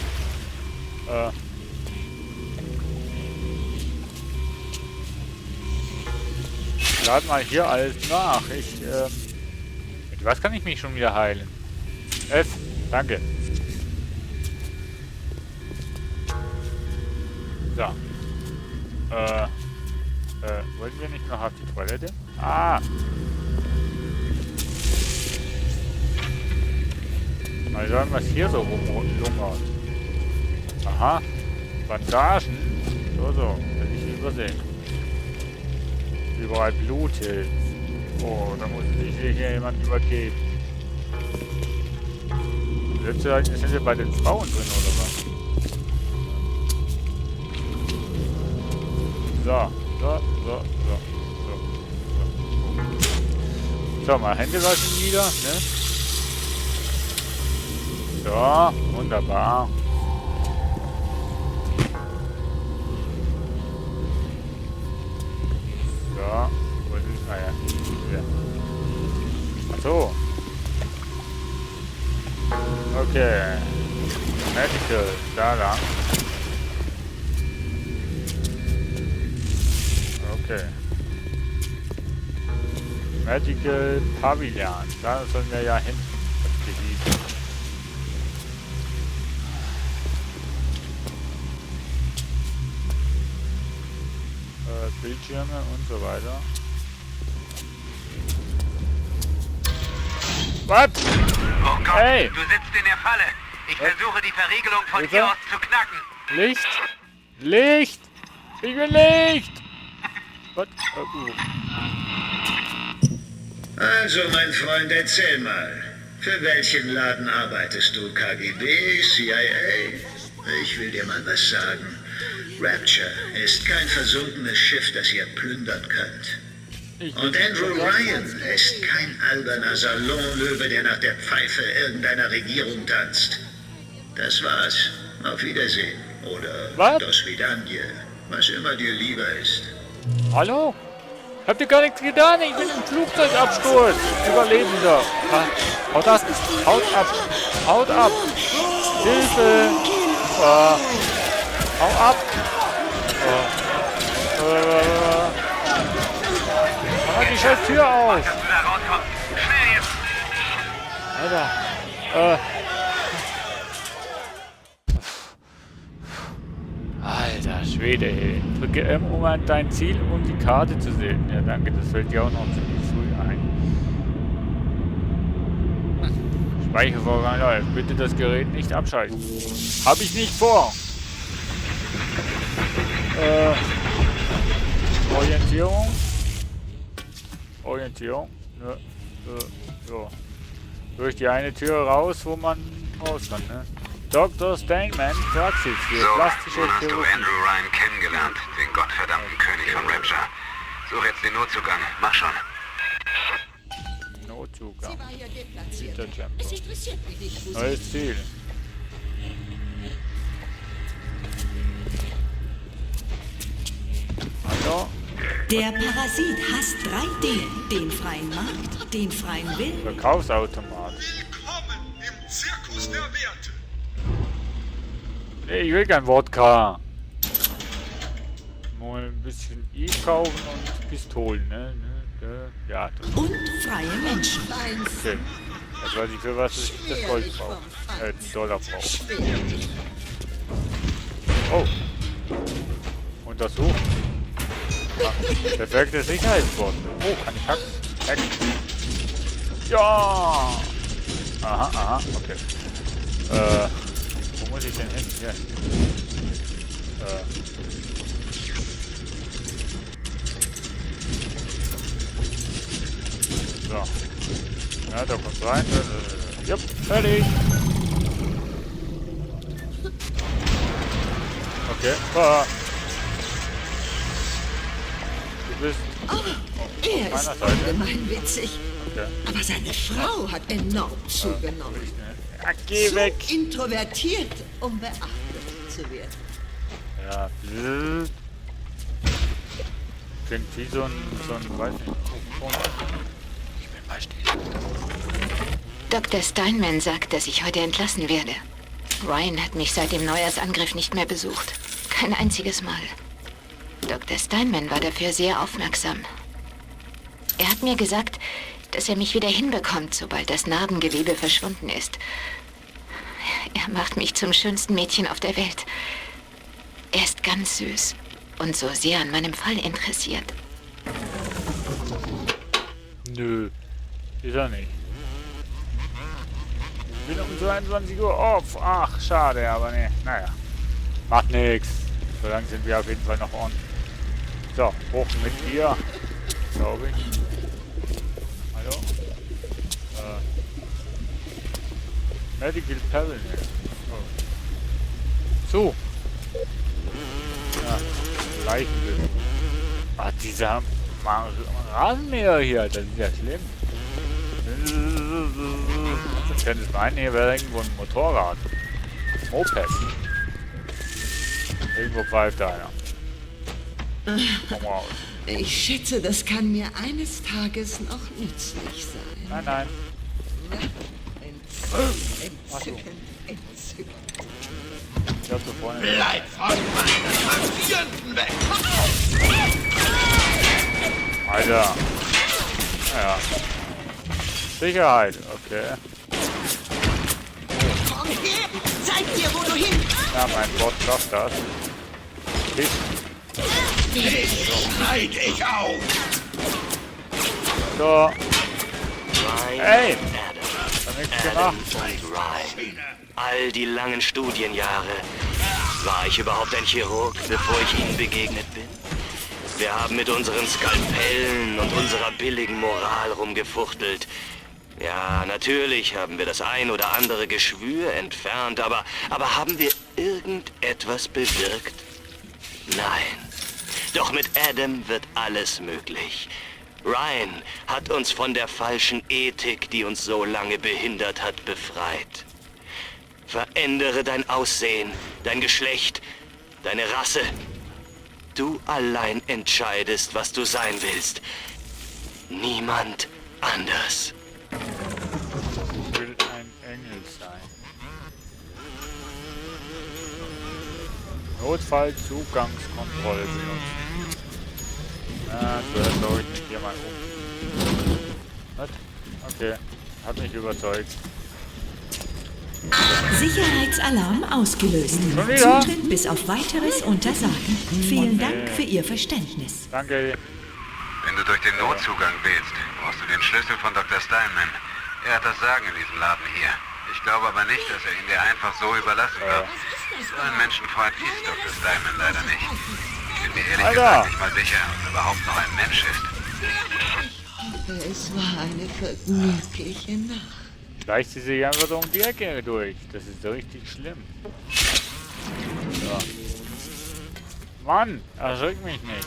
Lad mal hier alles nach. Mit was kann ich mich schon wieder heilen? F. Danke. So. Wollten wir nicht noch auf die Toilette? Ah! Mal schauen, was hier so rumlungert. Aha. Bandagen. So. Hätte ich übersehen. Überall Bluthilfe. Oh, da muss sich hier jemand übergeben. Sind wir bei den Frauen drin, oder was? So. So, mal Hände waschen wieder, ne? So, wunderbar. So, wo ist es? Ah ja, hier. Ach so. Okay. Medical, da lang. Okay. Medical Pavilion. Da sollen wir ja hin. Bildschirme und so weiter. Was? Oh Gott, hey. Du sitzt in der Falle. Ich versuche die Verriegelung von hier aus zu knacken. Licht? Licht! Ich will Licht! Was? Also, mein Freund, erzähl mal. Für welchen Laden arbeitest du? KGB, CIA? Ich will dir mal was sagen. Rapture ist kein versunkenes Schiff, das ihr plündern könnt. Und Andrew Ryan ist kein alberner Salonlöwe, der nach der Pfeife irgendeiner Regierung tanzt. Das war's. Auf Wiedersehen. Oder Dos Vidanje. Was immer dir lieber ist. Hallo? Habt ihr gar nichts getan? Ich bin im Flugzeugabsturz. Überlebender. Haut ab. Haut ab. Haut ab. Hilfe. Hau ab. Mach die scheiß Tür auf. Alter. Alter Schwede, ey. Drücke M, um an dein Ziel und die Karte zu sehen. Ja, danke, das fällt dir auch noch ziemlich früh ein. Speichervorgang läuft. Bitte das Gerät nicht abschalten. Hab ich nicht vor. Orientierung. Orientierung. So. Durch die eine Tür raus, wo man raus kann, ne? Dr. Steinman, Praxis für plastische Hast du Chirurgie. Andrew Ryan kennengelernt, den gottverdammten König von Rapture. Such jetzt den Notzugang. Mach schon. Notzugang. Es interessiert mich nicht, wo Neues Ziel. Hallo? Der Parasit hasst 3D. Den freien Markt, den freien Willen. Verkaufsautomat. Willkommen im Zirkus der Werte. Nee, ich will kein Wodka. Mal ein bisschen kaufen und Pistolen, ne? Ja, das und freie Menschen. Okay. Das weiß ich, für was ich das Gold brauche. Den Dollar brauche. Oh. Untersuchen. Ah, perfekte Sicherheitswort. Oh, kann ich hacken? Hacken. Ja! Aha, okay. Wo muss ich denn hin? Hier. So. Ja, da kommt rein. Jupp, fertig. Okay. Du bist Er ist ungemein witzig. Okay. Aber seine Frau hat enorm zugenommen. Geh Zu weg. introvertiert, um beachtet zu werden. Ja, blöd. Klingt wie so ein weiß nicht. Ich bin mal still. Dr. Steinman sagt, dass ich heute entlassen werde. Ryan hat mich seit dem Neujahrsangriff nicht mehr besucht. Kein einziges Mal. Dr. Steinman war dafür sehr aufmerksam. Er hat mir gesagt, dass er mich wieder hinbekommt, sobald das Narbengewebe verschwunden ist. Er macht mich zum schönsten Mädchen auf der Welt. Er ist ist ganz süß und so sehr an meinem Fall interessiert. Nö, ist er nicht. Ich bin um 22 Uhr auf. Ach, schade, aber ne. Naja. Macht nix. So lange sind wir auf jeden Fall noch on. So, hoch mit dir. Glaube ich. Hallo? Medical Peril. Oh. So. Ja, Leichenbild. Ah, dieser Rasenmäher hier, das ist ja schlimm. Das könnte es meinen, hier wäre irgendwo ein Motorrad. Moped. Irgendwo pfeift einer. Komm raus. Ich schätze, das kann mir eines Tages noch nützlich sein. Nein, nein. Entzückend. Ich glaub, so vorne. Bleib von meinen Patienten weg! Alter. Naja. Sicherheit, okay. Komm her! Zeig dir, wo du hin! Ja, mein Bot schafft das. Ich schneid dich auf! So. Ey! Hab nichts gemacht. All die langen Studienjahre. War ich überhaupt ein Chirurg, bevor ich Ihnen begegnet bin? Wir haben mit unseren Skalpellen und unserer billigen Moral rumgefuchtelt. Ja, natürlich haben wir das ein oder andere Geschwür entfernt, aber haben wir irgendetwas bewirkt? Nein. Doch mit Adam wird alles möglich. Ryan hat uns von der falschen Ethik, die uns so lange behindert hat, befreit. Verändere dein Aussehen, dein Geschlecht, deine Rasse. Du allein entscheidest, was du sein willst. Niemand anders. Ich will ein Engel sein. Notfallzugangskontrolle benutzen. Zuerst schaue ich mich hier mal um. Was? Okay, hat mich überzeugt. Sicherheitsalarm ausgelöst. Schon wieder? Zutritt bis auf weiteres Untersagen. Vielen Dank für Ihr Verständnis. Danke. Wenn du durch den Notzugang willst, brauchst du den Schlüssel von Dr. Steinman. Er hat das Sagen in diesem Laden hier. Ich glaube aber nicht, dass er ihn dir einfach so überlassen wird. So ein Menschenfreund ist Dr. Steinman leider nicht. Ich bin mir ehrlich gesagt nicht mal sicher, ob er überhaupt noch ein Mensch ist. Es war eine vergnügliche Nacht. Schleicht sie sich einfach so um die Ecke durch. Das ist so richtig schlimm. So. Mann, erschreck mich nicht.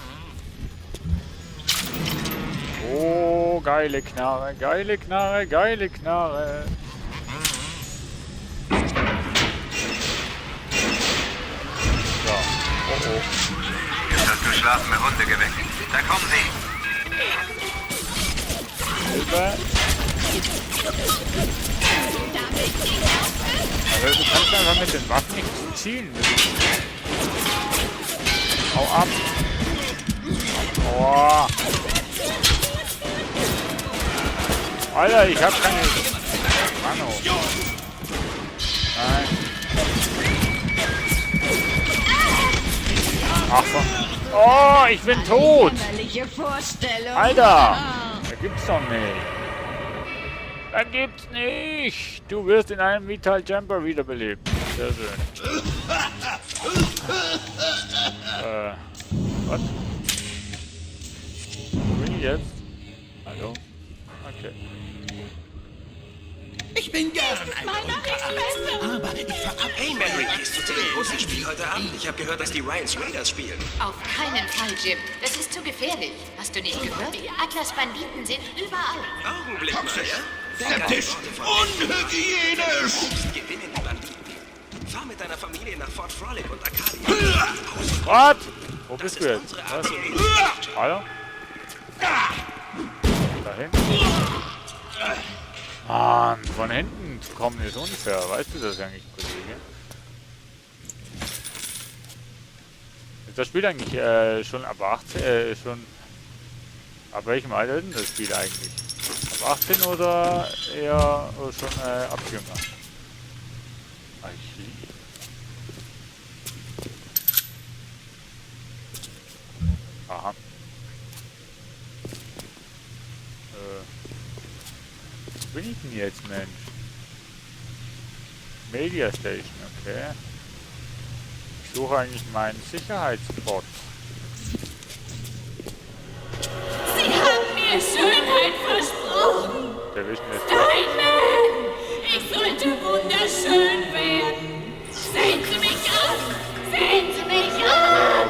Oh, geile Knarre, geile Knarre, geile Knarre. So, oh oh. Jetzt hast du schlafende Hunde geweckt. Da kommen sie. Hilfe. Also du kannst einfach mit den Waffen nicht ziehen. Hau ab. Oh. Alter, ich hab keine... Mano. Nein. Ach, oh, ich bin tot. Alter. Da gibt's doch nicht. Da gibt's nicht. Du wirst in einem Vital Jumper wiederbelebt. Sehr schön. Was? Wo bin ich jetzt? Hallo? Okay. Ich bin gern ein Unter, aber ich verabscheue... Hey Mary, gehst du zu dem großen Spiel heute Abend? Ich habe gehört, dass die Ryans Raiders spielen. Auf keinen Fall, Jim. Das ist zu gefährlich. Hast du nicht gehört? Die Atlas-Banditen sind überall. Augenblick mal, ja? Das ist unhygienisch! Gewinnen die Banditen. Fahr mit deiner Familie nach Fort Frolic und Arcadia. Was? Wo bist du jetzt? Was? Hallo? Da hinten? Mann, von hinten zu kommen ist unfair. Weißt du das eigentlich, Kollege? Ist das Spiel eigentlich schon ab 18? Schon ab welchem Alter ist denn das Spiel eigentlich? Ab 18 oder eher schon ab jünger? Aha. Wo bin ich denn jetzt, Mensch? Media Station, okay. Ich suche eigentlich meinen Sicherheitsspot. Sie haben mir Schönheit versprochen. Der wissen jetzt. Steinman! Ich sollte wunderschön werden. Sehen Sie mich an! Sehen Sie mich an!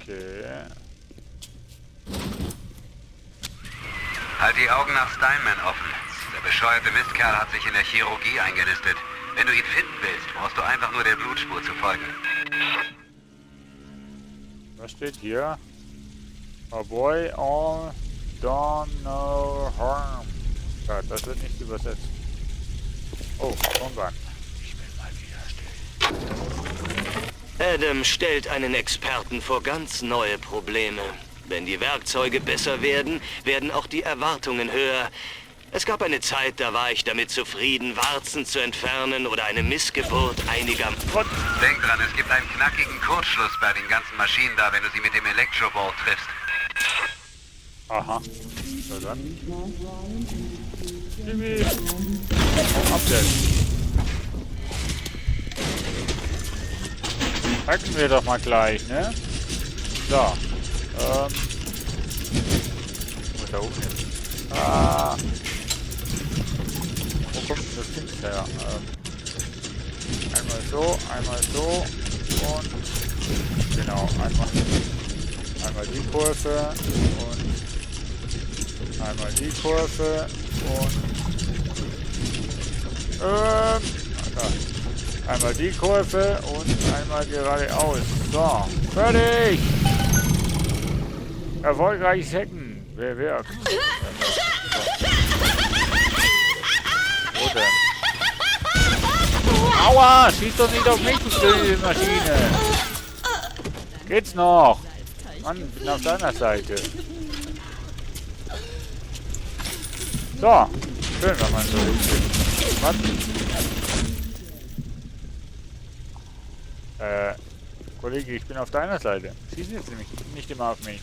Okay. Halt die Augen nach Steinman offen. Der bescheuerte Mistkerl hat sich in der Chirurgie eingenistet. Wenn du ihn finden willst, brauchst du einfach nur der Blutspur zu folgen. Was steht hier? Avoid all done no harm. Ja, das wird nicht übersetzt. Oh, Tonband. Ich bin mal wieder still. Adam stellt einen Experten vor ganz neue Probleme. Wenn die Werkzeuge besser werden, werden auch die Erwartungen höher. Es gab eine Zeit, da war ich damit zufrieden, Warzen zu entfernen oder eine Missgeburt einiger... Denk dran, es gibt einen knackigen Kurzschluss bei den ganzen Maschinen da, wenn du sie mit dem Elektroball triffst. Aha. So dann. Jimmy. Update. Hacken wir doch mal gleich, ne? So. Wo ist da oben hin? Ah. Wo kommt denn das Ding her? Einmal so und genau, einmal die Kurve und einmal die Kurve und einmal die Kurve und einmal geradeaus. So, fertig! Erfolgreiches Hacken. Wer wirkt? Wo denn? Aua! Schieß doch nicht auf mich, du blöde Maschine! Geht's noch? Mann, bin auf deiner Seite. So. Schön, wenn man so ist. Was? Kollege, ich bin auf deiner Seite. Schieß jetzt nämlich nicht immer auf mich.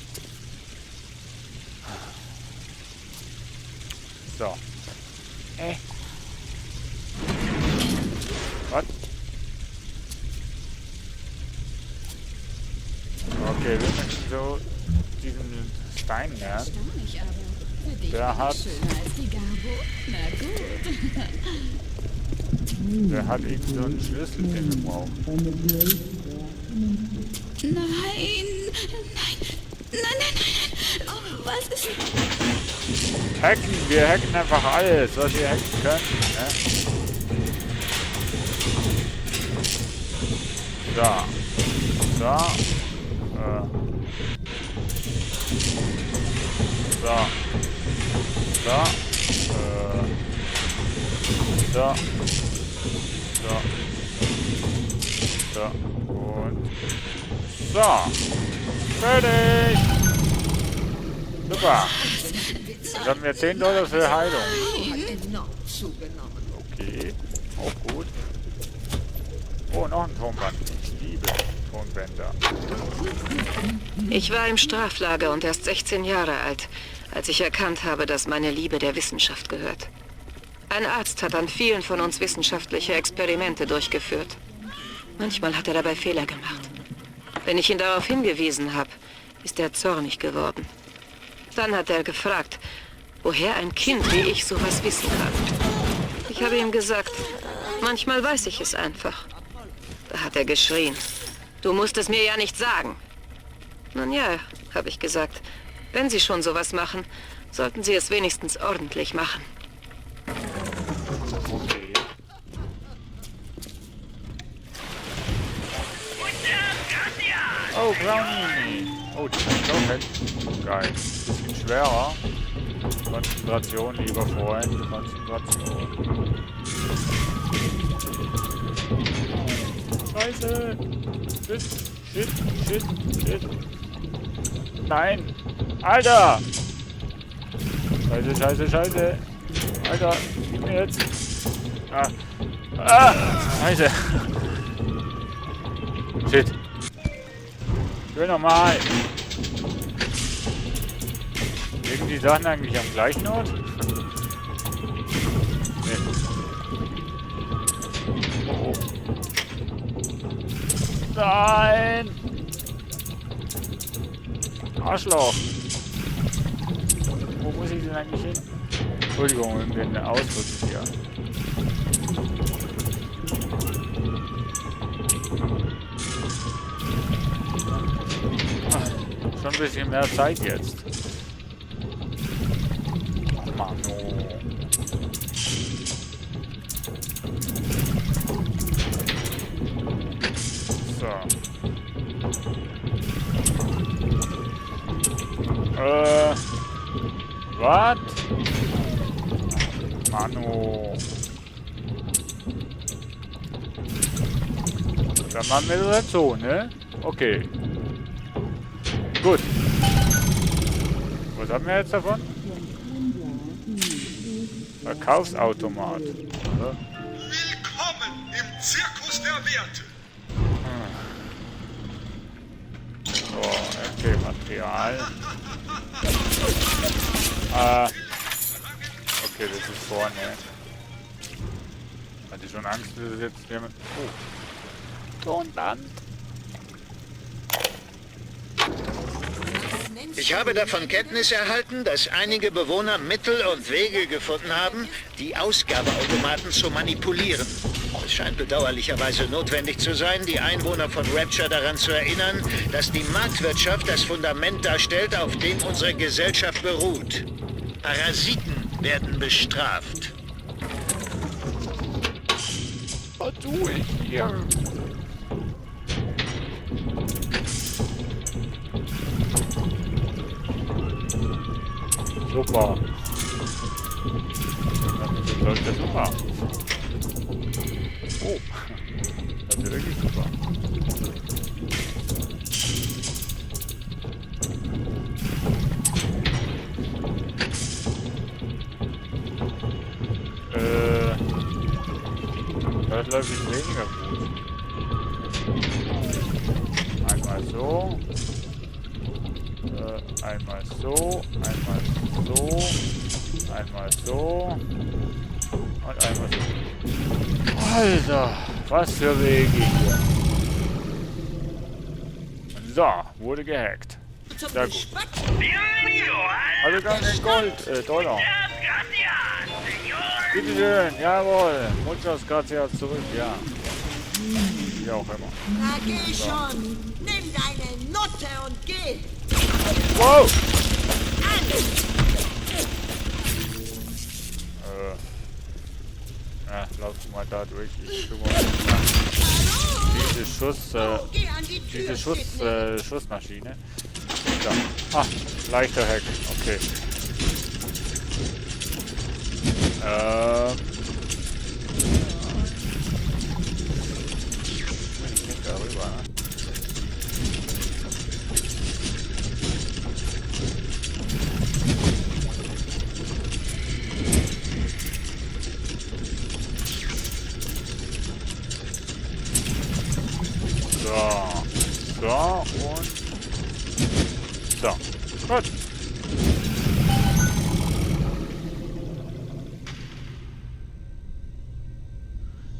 So. Was? Okay, wir müssen so diesen Stein lernen. Der hat... Der hat eben so einen Schlüssel, den wir brauchen. Nein! Oh, was ist... Hacken! Wir hacken einfach alles, was wir hacken können. Ne? So. So. So. So. So. So. So. Und so. Fertig! Super! Jetzt haben wir $10 für Heilung. Okay. Auch gut. Oh, noch ein Tonband. Ich liebe Tonbänder. Ich war im Straflager und erst 16 Jahre alt, als ich erkannt habe, dass meine Liebe der Wissenschaft gehört. Ein Arzt hat an vielen von uns wissenschaftliche Experimente durchgeführt. Manchmal hat er dabei Fehler gemacht. Wenn ich ihn darauf hingewiesen habe, ist er zornig geworden. Dann hat er gefragt, woher ein Kind wie ich sowas wissen kann. Ich habe ihm gesagt, manchmal weiß ich es einfach. Da hat er geschrien. Du musst es mir ja nicht sagen. Nun ja, habe ich gesagt, wenn Sie schon sowas machen, sollten Sie es wenigstens ordentlich machen. Okay. Oh, Brownie! Oh, die kann ich auch hacken. Geil. Bisschen schwerer. Konzentration, lieber Freund. Konzentration. Scheiße! Shit. Nein! Alter! Scheiße. Alter, gib mir jetzt. Scheiße. Shit. Schön nochmal. Liegen die Sachen eigentlich am gleichen Ort? Nee. Oh. Nein! Arschloch! Wo muss ich denn eigentlich hin? Entschuldigung, irgendwie eine Ausdruck hier. Schon ein bisschen mehr Zeit jetzt. Mano. So. Was? Mano. Dann machen wir das so, ne? Okay. Gut. Was haben wir jetzt davon? Verkaufsautomat. Oder? Willkommen im Zirkus der Werte. So, FP-Material. Okay, das ist vorne. Hatte ich schon Angst, dass es jetzt jemand... Oh. Tonband. Ich habe davon Kenntnis erhalten, dass einige Bewohner Mittel und Wege gefunden haben, die Ausgabeautomaten zu manipulieren. Es scheint bedauerlicherweise notwendig zu sein, die Einwohner von Rapture daran zu erinnern, dass die Marktwirtschaft das Fundament darstellt, auf dem unsere Gesellschaft beruht. Parasiten werden bestraft. Was tue ich hier? Super. Das läuft ja super. Oh. Das ist wirklich super. Das läuft jetzt weniger gut. Einmal so. Einmal so. Einmal so. Einmal so. Und einmal so. Alter, was für Wege hier. So, wurde gehackt. Sehr gut. Also gar kein Gold, Dollar. Bitte schön, jawohl. Muchas gracias zurück, ja. Wie auch immer. Na geh schon. Nimm deine Nutte und geh. Wow! Ja, lauf du mal da durch. Ich tu mal diese Schussmaschine. Ja. Ah, leichter Hack. Okay. Ich bin darüber, ne? So. So und so. Gut.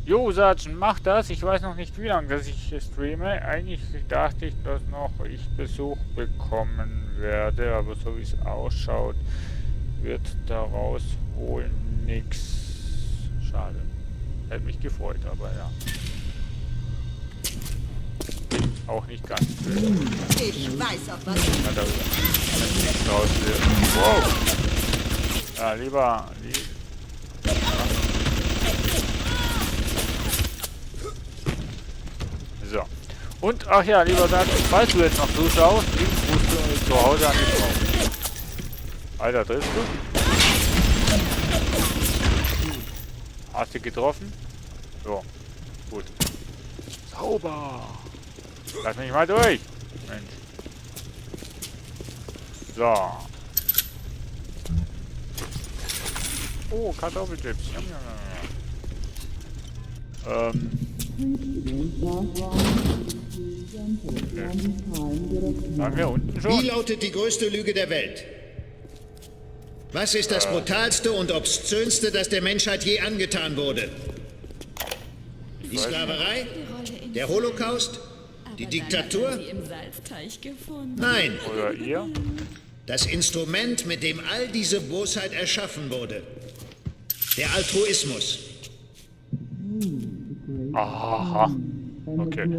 Jo, Sergeant, mach das. Ich weiß noch nicht, wie lange dass ich streame. Eigentlich dachte ich, dass noch ich Besuch bekommen werde, aber so wie es ausschaut, wird daraus wohl nichts. Schade. Hätte mich gefreut, aber ja. Auch nicht ganz viel. Ich weiß auch was. Ja, da nichts draus wird. Wow! Ja, lieber. So. Und, ach ja, lieber Sergeant, falls du jetzt noch zuschaust, links musst du zu Hause an die Frau. Alter, triffst du? Hast du getroffen? So. Gut. Sauber! Lass mich mal durch! Mensch. So. Oh, Kartoffelchips. Waren wir unten Wie schon? lautet die größte Lüge der Welt? Was ist das brutalste und obszönste, das der Menschheit je angetan wurde? Die Sklaverei? Der Holocaust? Die Diktatur? Nein. Oder ihr? Das Instrument, mit dem all diese Bosheit erschaffen wurde. Der Altruismus. Aha. Okay.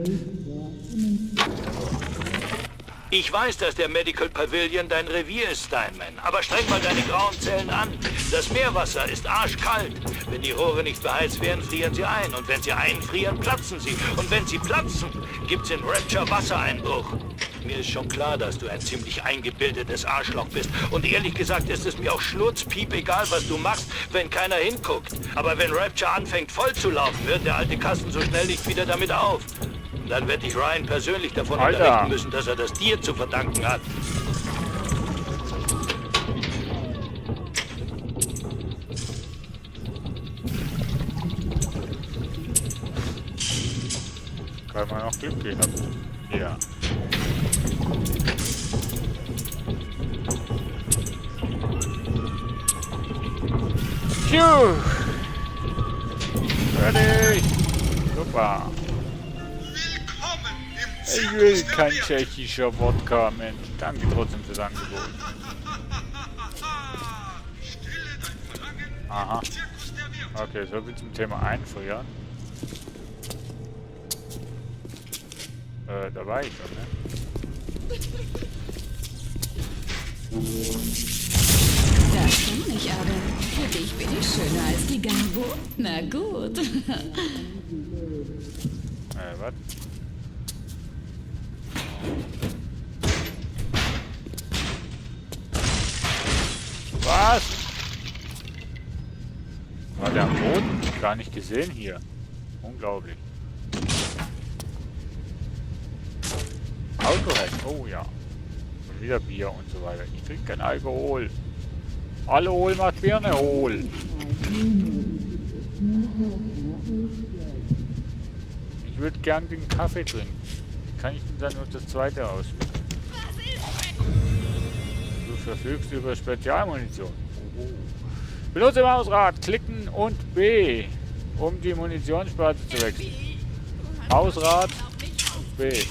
Ich weiß, dass der Medical Pavilion dein Revier ist, Steinman. Aber streng mal deine grauen Zellen an. Das Meerwasser ist arschkalt. Wenn die Rohre nicht beheizt werden, frieren sie ein. Und wenn sie einfrieren, platzen sie. Und wenn sie platzen, gibt's in Rapture Wassereinbruch. Mir ist schon klar, dass du ein ziemlich eingebildetes Arschloch bist. Und ehrlich gesagt ist es mir auch schnurzpiep egal, was du machst, wenn keiner hinguckt. Aber wenn Rapture anfängt voll zu laufen, hört der alte Kasten so schnell nicht wieder damit auf. Dann wird dich Ryan persönlich davon unterrichten müssen, dass er das dir zu verdanken hat. Kann man noch Glück gehabt. Ja. Phew. Fertig. Super. Ich will kein tschechischer Wodka, Mensch. Danke trotzdem fürs Angebot. Aha. Okay, so viel zum Thema Einfrieren. Da war ich schon, ne? Das kann ich aber. Für dich bin ich schöner als die Gambo. Na gut. Was? Was? War der am Boden? Gar nicht gesehen hier. Unglaublich. Alkohol. Oh ja. Und wieder Bier und so weiter. Ich trinke kein Alkohol. Alkohol macht Birne hohl. Ich würde gern den Kaffee trinken. Kann ich denn dann nur das zweite auswählen? Du verfügst über Spezialmunition. Oh. Benutze Mausrad, klicken und B, um die Munitionssparte zu wechseln. Mausrad und B.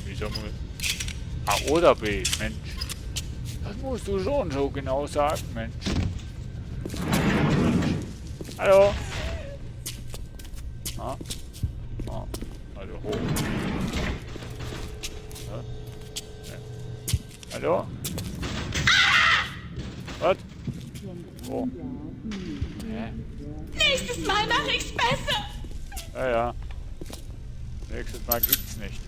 Wieso muss... A oder B, Mensch. Das musst du schon so genau sagen, Mensch. Hallo? Ah. Ah. Also hoch. Ja. Ja. Hallo? Was? Wo? Hä? Nächstes Mal mache ich's besser. Ja, ja. Nächstes Mal gibt's nicht.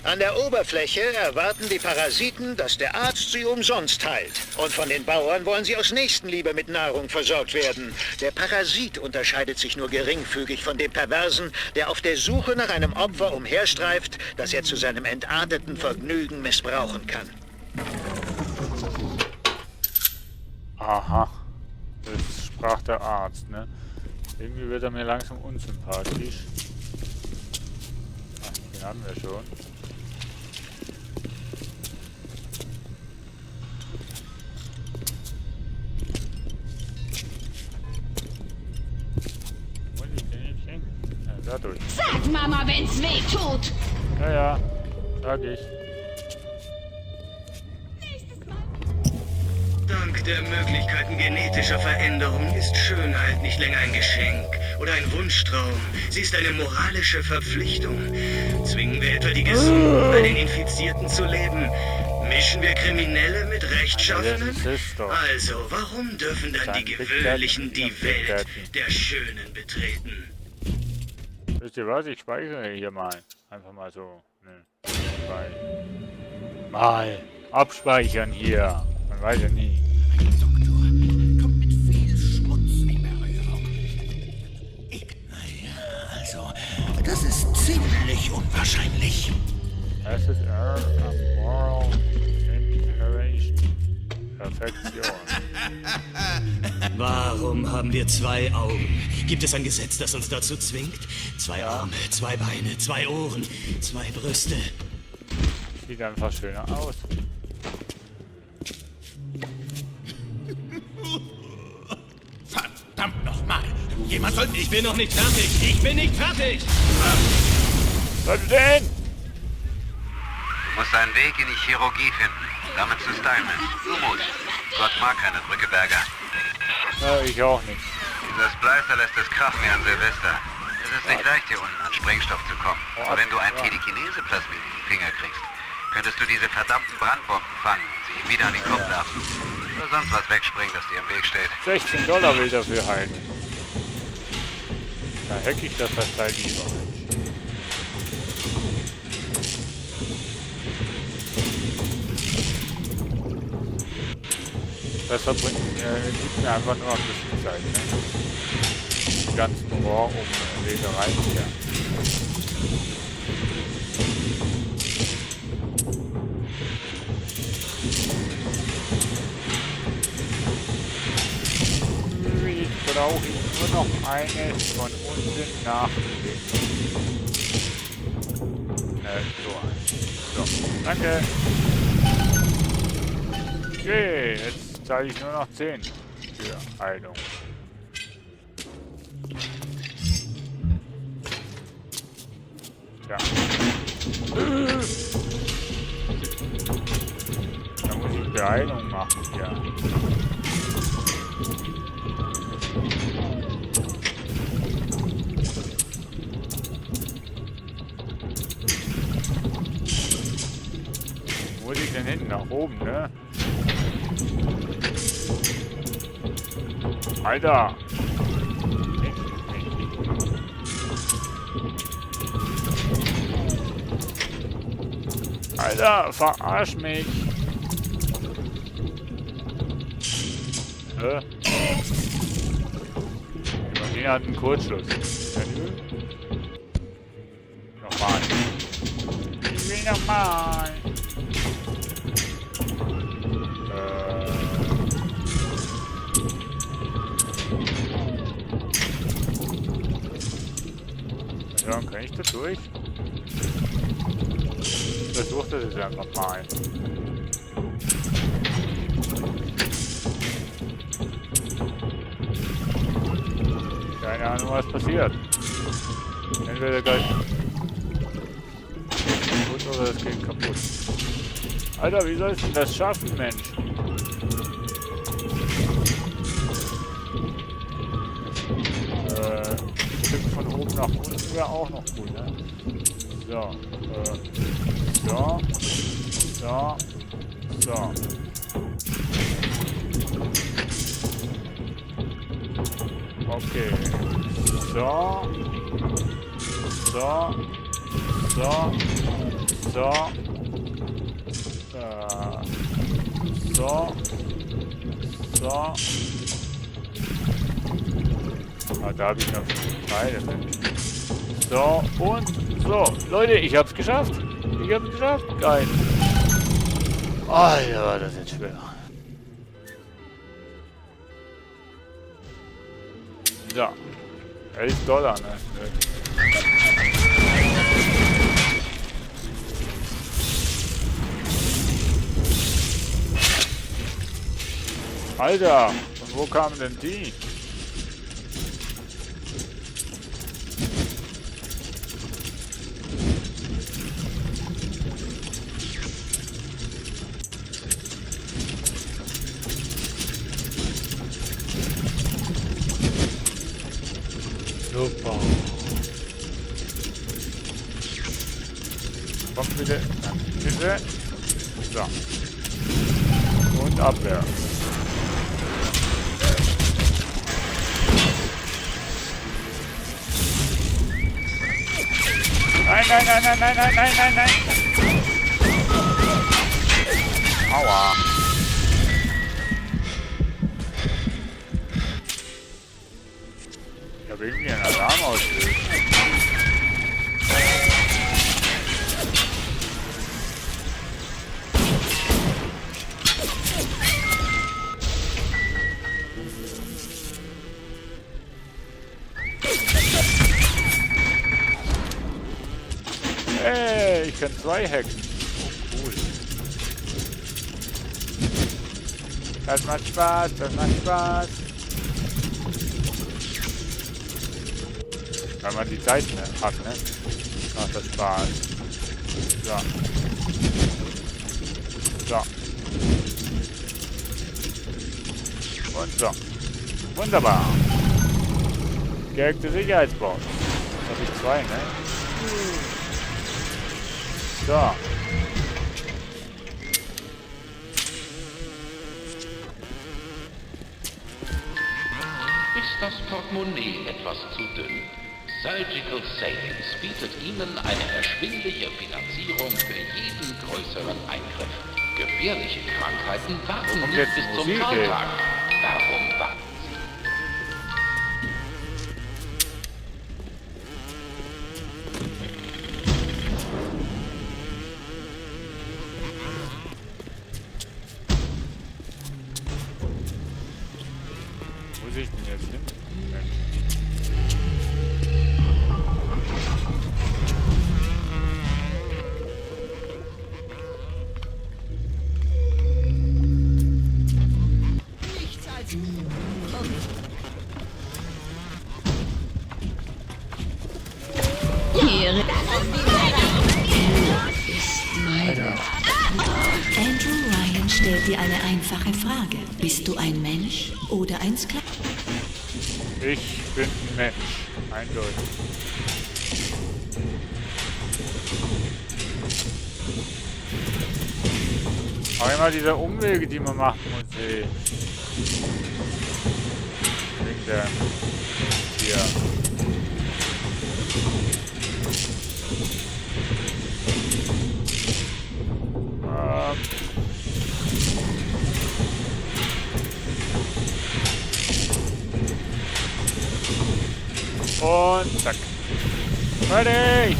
An der Oberfläche erwarten die Parasiten, dass der Arzt sie umsonst heilt. Und von den Bauern wollen sie aus Nächstenliebe mit Nahrung versorgt werden. Der Parasit unterscheidet sich nur geringfügig von dem Perversen, der auf der Suche nach einem Opfer umherstreift, das er zu seinem entarteten Vergnügen missbrauchen kann. Aha. Das sprach der Arzt, ne? Irgendwie wird er mir langsam unsympathisch. Ach, den haben wir schon. Dadurch. Sag Mama, wenn's weh tut. Ja, ja, sag ich. Dank der Möglichkeiten genetischer Veränderung ist Schönheit nicht länger ein Geschenk oder ein Wunschtraum. Sie ist eine moralische Verpflichtung. Zwingen wir etwa die Gesunden bei den Infizierten zu leben? Mischen wir Kriminelle mit Rechtschaffenen? Also, warum dürfen dann die Gewöhnlichen die Welt der Schönen betreten? Wisst ihr was? Ich speichere hier mal. Einfach mal so. Ne. Mal abspeichern hier. Man weiß ja nie. wahrscheinlich. SSR Moral Perfektion. Warum haben wir 2 Augen? Gibt es ein Gesetz, das uns dazu zwingt? 2 Arme, 2 Beine, 2 Ohren, 2 Brüste. Sieht einfach schöner aus. Verdammt nochmal! Jemand soll... Ich bin noch nicht fertig! Ich bin nicht fertig! Bleib stehen! Du musst einen Weg in die Chirurgie finden. Damit zu Steinman. Du musst. Gott mag keine Drückeberger. Ja, ich auch nicht. Dieser Splicer lässt es krachen wie an Silvester. Es ist nicht leicht, hier unten an Sprengstoff zu kommen. Aber wenn du ein Telekinese-Plasmid in die Finger kriegst, könntest du diese verdammten Brandbomben fangen und sie ihm wieder an den Kopf werfen. Oder sonst was wegspringen, das dir im Weg steht. $16 will dafür halten. Da hack ich das Teil lieber. Das verbringt, gibt mir einfach nur ein bisschen Zeit, ne? Die ganzen Rohr um Legereien hier. Ich brauche nur noch eine von unten nach so, danke. Okay, jetzt zahle ich nur noch 10 für Heilung. Ja. Da muss ich Beheilung machen, ja. Wo muss ich denn hinten? Nach oben, ne? Alter! Alter, verarsch mich! Die Maschine hat einen Kurzschluss. Nochmal. Ich will nochmal! Ja, kann ich das durch? Ich versuche das jetzt einfach mal. Keine Ahnung, was passiert. Entweder gleich gut oder es geht kaputt. Alter, wie sollst du das schaffen, Mensch? Von oben nach unten wäre auch noch gut, ne? So, so, so, so. Okay. So, so, so, so, so, so. Ah, da habe ich noch Teile. So, und so. Leute, ich hab's geschafft. Ich hab's geschafft. Geil. Alter, war das jetzt schwer. So. $11, ne? Alter, und wo kamen denn die? Super. Kommt bitte. Bitte. So. Und Abwehr. Nein, nein, nein, nein, nein, nein, nein, nein, nein. Aua. Ich habe irgendwie einen Alarm ausgelöst. ich kann 2 Hexen. Oh, cool. Das macht Spaß, das macht Spaß. Wenn man die Zeit hat, ne? Macht das Spaß. So. So. Und so. Wunderbar. Gehackte Sicherheitsbox. Das habe ich 2, ne? So. Ist das Portemonnaie etwas zu dünn? Surgical Savings bietet Ihnen eine erschwingliche Finanzierung für jeden größeren Eingriff. Gefährliche Krankheiten warten nicht bis zum Zahltag. Warum warten Sie? Wo muss ich denn jetzt hin? Andrew Ryan stellt dir eine einfache Frage. Bist du ein Mensch oder ein Sklave? Ich bin ein Mensch. Eindeutig. Aber immer diese Umwege, die man machen muss, ey. Wegen der... Hier. Und zack. Fertig!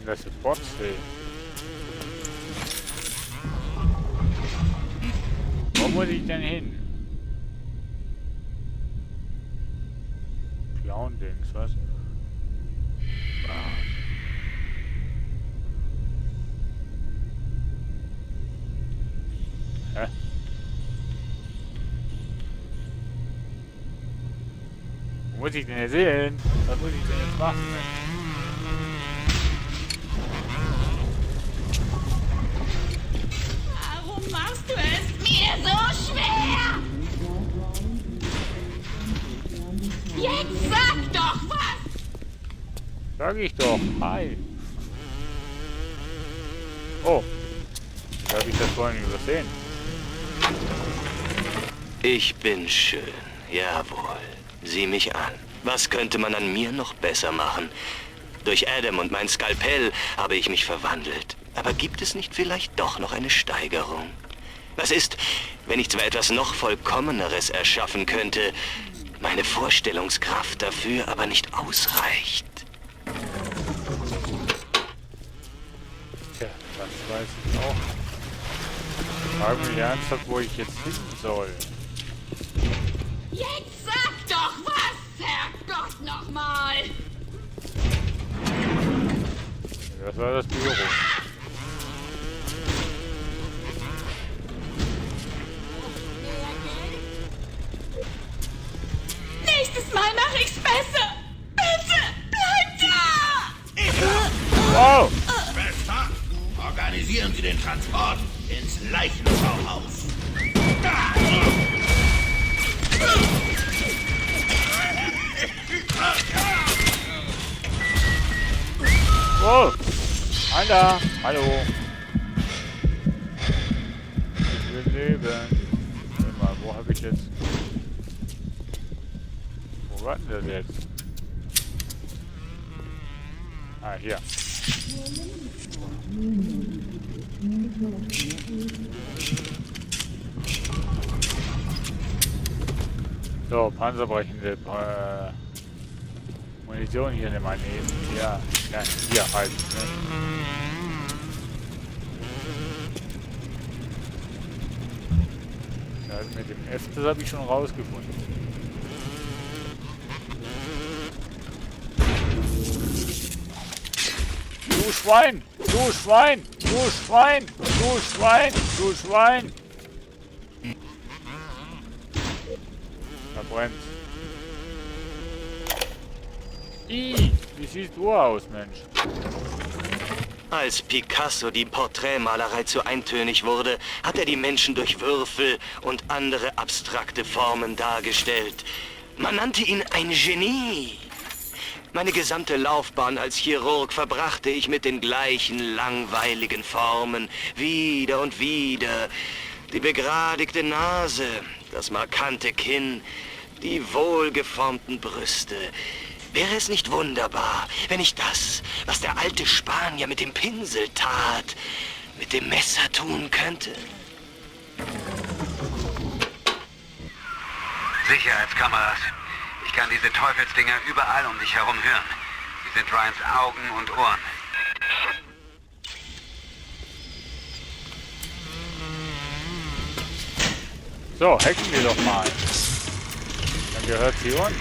Das ist Bots, ey. Wo muss ich denn hin? Clown-Dings, was? Hä? Wo muss ich denn jetzt hin? Was muss ich denn jetzt machen? Warum machst du es mir so schwer? Jetzt sag doch was! Sag ich doch. Hi. Oh. Wie habe ich das vorhin übersehen? Ich bin schön. Jawohl. Sieh mich an. Was könnte man an mir noch besser machen? Durch Adam und mein Skalpell habe ich mich verwandelt. Aber gibt es nicht vielleicht doch noch eine Steigerung? Was ist, wenn ich zwar etwas noch Vollkommeneres erschaffen könnte, meine Vorstellungskraft dafür aber nicht ausreicht? Tja, das weiß ich auch. Frag mich ernsthaft, wo ich jetzt hin soll. Jetzt sag doch was, Herrgott, nochmal! Das war das Büro. Nächstes Mal mach ich's besser! Bitte, bleib da! Wow! Verstanden. Organisieren Sie den Transport ins Leichenschauhaus. Wow! Alter! Hallo! Ich will leben. Warte mal, wo habe ich jetzt... Wo war denn das jetzt? Ah, hier. So, panzerbrechende Munition hier nehmen wir nehmen. Ja, hier halt. Ne? Also mit dem F, das habe ich schon rausgefunden. Du Schwein! Du Schwein! Du Schwein! Du Schwein! Du Schwein! Da brennt. Wie siehst du aus, Mensch? Als Picasso die Porträtmalerei zu eintönig wurde, hat er die Menschen durch Würfel und andere abstrakte Formen dargestellt. Man nannte ihn ein Genie. Meine gesamte Laufbahn als Chirurg verbrachte ich mit den gleichen langweiligen Formen, wieder und wieder. Die begradigte Nase, das markante Kinn, die wohlgeformten Brüste. Wäre es nicht wunderbar, wenn ich das, was der alte Spanier mit dem Pinsel tat, mit dem Messer tun könnte? Sicherheitskameras. Ich kann diese Teufelsdinger überall um dich herum hören. Sie sind Ryans Augen und Ohren. So, hacken wir doch mal. Dann gehört sie uns.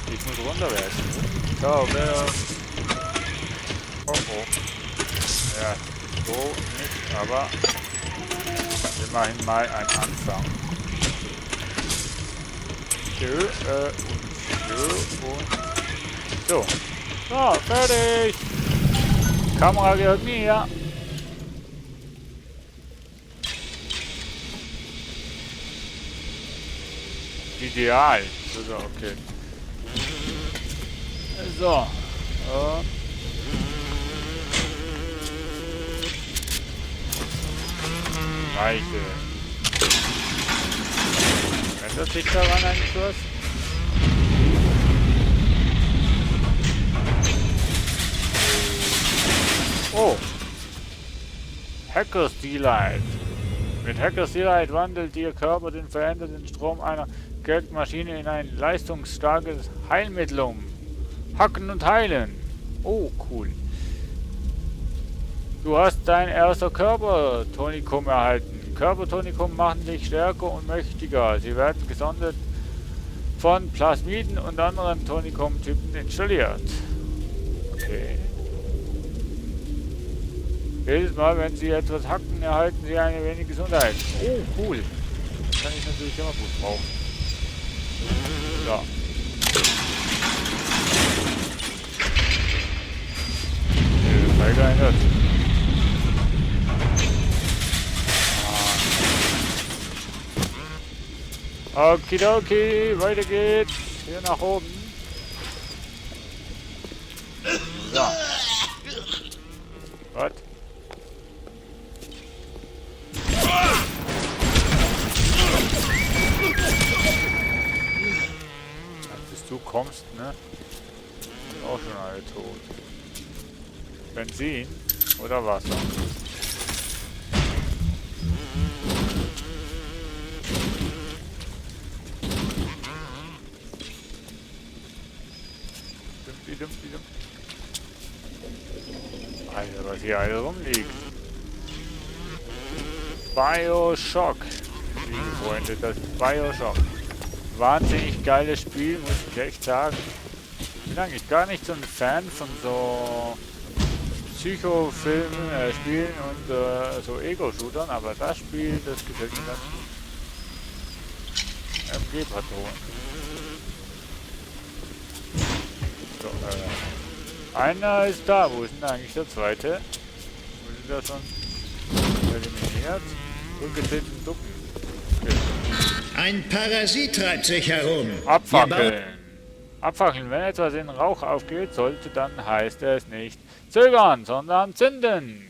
Ich muss runterwerfen. So, wer... Oh, oh. Ja, so nicht, aber... immerhin mal ein Anfang. Und so. So, fertig. Kamera gehört mir. Ideal. So, okay. So. Reiche. Ändert sich daran eigentlich was? Oh! Hackers Delight. Mit Hackers Delight wandelt Ihr Körper den veränderten Strom einer Geldmaschine in ein leistungsstarkes Heilmittel um. Hacken und heilen. Oh, cool. Du hast dein erster Körpertonikum erhalten. Körpertonikum machen dich stärker und mächtiger. Sie werden gesondert von Plasmiden und anderen Tonikum-Typen installiert. Okay. Jedes Mal, wenn Sie etwas hacken, erhalten Sie eine wenig Gesundheit. Oh, cool. Das kann ich natürlich immer gut brauchen. So. Verändert. Okidoki, weiter geht's. Hier nach oben. So. Was? Bis du kommst, ne? Sind auch schon alle tot. Benzin oder Wasser? Alter, was hier alle rumliegt. Bioshock. Liebe Freunde, das ist Bioshock. Wahnsinnig geiles Spiel, muss ich echt sagen. Ich bin eigentlich gar nicht so ein Fan von so Psycho-Filmen, Spielen und so Ego-Shootern, aber das Spiel, das gefällt mir ganz gut. MG-Patronen. So, einer ist da. Wo ist denn eigentlich der zweite? Wurde der schon eliminiert? Rückgetreten, ducken. Okay. Ein Parasit treibt sich herum. Abfackeln. Abfackeln. Wenn etwas in Rauch aufgeht, sollte, dann heißt es nicht zögern, sondern zünden.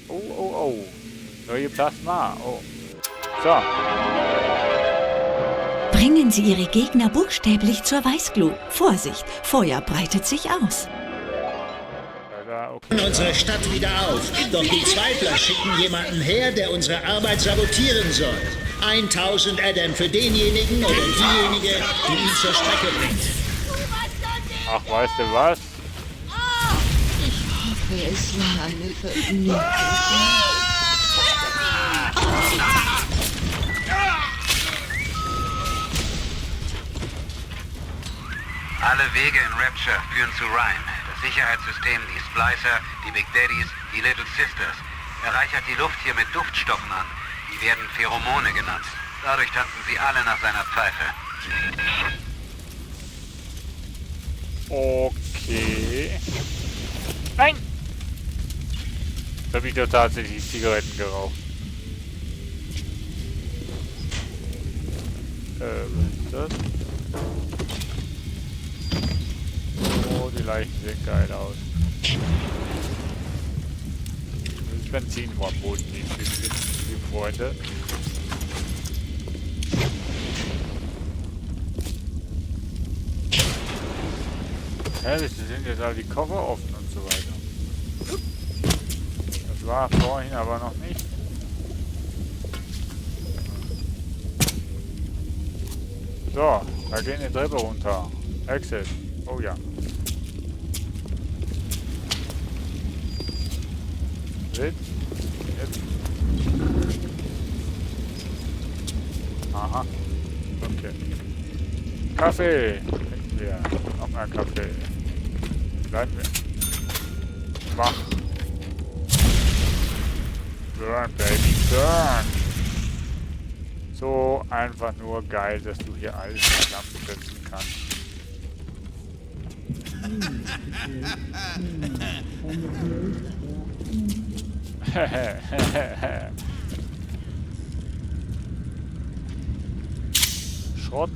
Oh, oh, oh. Neue Plasma. Oh. So. Bringen Sie Ihre Gegner buchstäblich zur Weißglut. Vorsicht, Feuer breitet sich aus. Okay. Unsere Stadt wieder auf. Doch die Zweifler schicken jemanden her, der unsere Arbeit sabotieren soll. 1000 Adam für denjenigen oder diejenige, die ihn zur Strecke bringt. Ach, weißt du was? Ich hoffe, es war eine Vergnügung. Alle Wege in Rapture führen zu Ryan. Das Sicherheitssystem, die Splicer, die Big Daddies, die Little Sisters. Er reichert die Luft hier mit Duftstoffen an. Die werden Pheromone genannt. Dadurch tanzen sie alle nach seiner Pfeife. Okay. Nein! Jetzt habe ich doch tatsächlich Zigaretten geraucht. Was ist das? Oh, die Leichen sehen geil aus. Das Benzin vom Boden liegen, liebe Freunde. Herrlich, da sind jetzt alle die Koffer offen und so weiter. Das war vorhin aber noch nicht. So, da gehen die Treppe runter. Exit. Oh ja. Jetzt. Aha. Okay. Kaffee. Trinken wir. Noch mehr Kaffee. Bleiben wir. Wach. Burn, Baby, burn. So einfach nur geil, dass du hier alles zusammensetzen kannst. Schrott.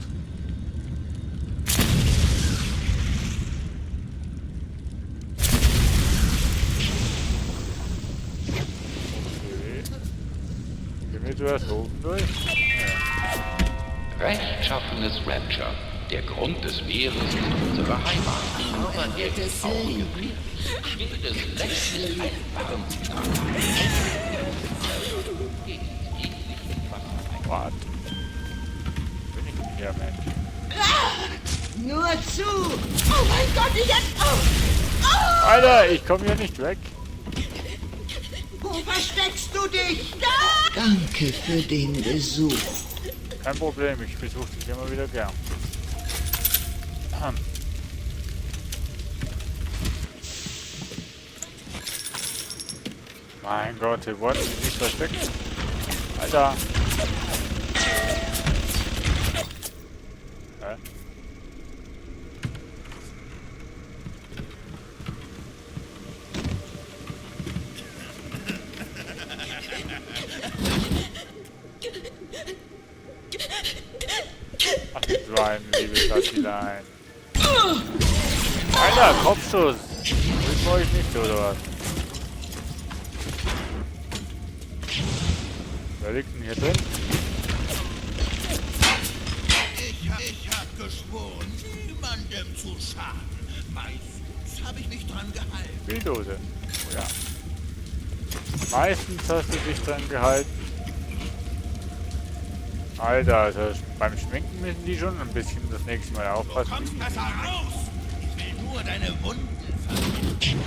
Okay. Gehen wir zuerst oben durch? Ja. Rechtschaffenes Rapture. Der Grund des Meeres ist unsere Heimat. Aber wird es lieben. Gibt es letztlich ein Wart. Bin ich nicht hier, Mensch. Nur zu! Oh mein Gott, ich hab... Oh! Alter, ich komme hier nicht weg. Wo versteckst du dich? Da! Danke für den Besuch. Kein Problem, ich besuche dich immer wieder gern. Mein Gott, wir wollten mich nicht verstecken. Alter. Hä? Ach, du Schwein, liebes Schatzilein. Alter, Kopfschuss. Das wollte ich nicht, oder was? Wer liegt denn hier drin? Ich hab geschworen, niemandem zu schaden. Meistens habe ich mich dran gehalten. Spieldose. Oh ja. Meistens hast du dich dran gehalten. Alter, also beim Schminken müssen die schon ein bisschen das nächste Mal aufpassen. Du kommst besser raus! Ich will nur deine Wunden verbinden.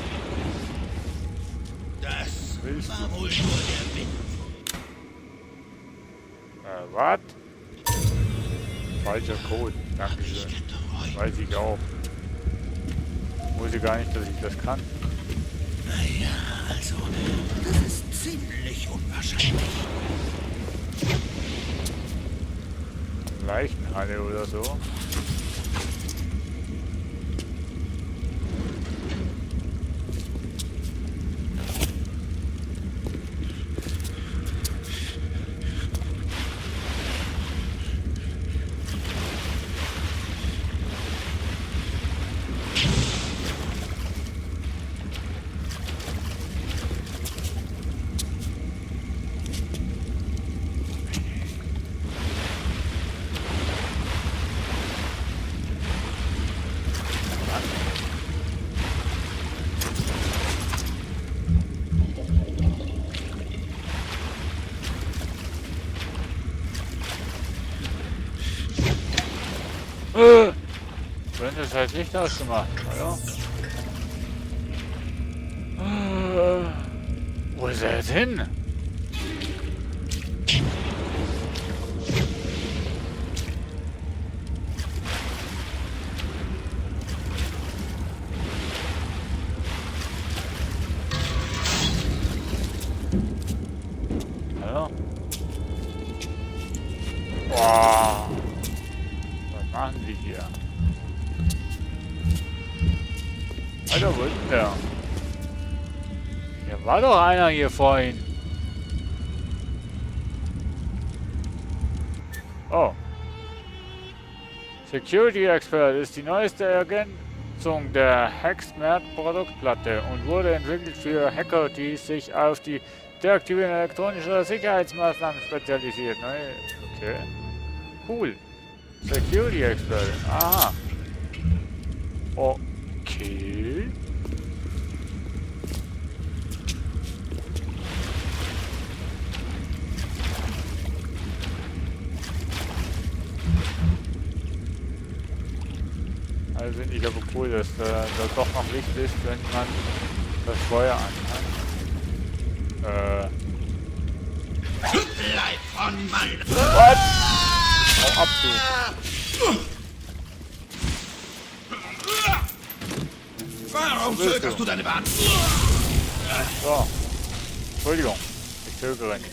Das war wohl nur der Wind. Was? Falscher Code. Dankeschön. Weiß ich auch. Wusste gar nicht, dass ich das kann. Naja, also, das ist ziemlich unwahrscheinlich. Leichenhalle oder so. Wenn das halt Licht ausgemacht, oder? ist er jetzt hin? Hallo? Boah. Was machen die hier? Alter, wo ist denn der? Hier war doch einer hier vorhin. Oh. Security Expert ist die neueste Ergänzung der Hexmap Produktplatte und wurde entwickelt für Hacker, die sich auf die Deaktivierung elektronischer Sicherheitsmaßnahmen spezialisiert. Okay. Cool. Security Expert. Aha. Okay. Also finde ich aber cool, dass da doch noch Licht ist, wenn man das Feuer anhat. Bleib von meinem... What? Hau ab, du. Warum zögerst du deine Bahn? So. Entschuldigung. Ich zögere nicht.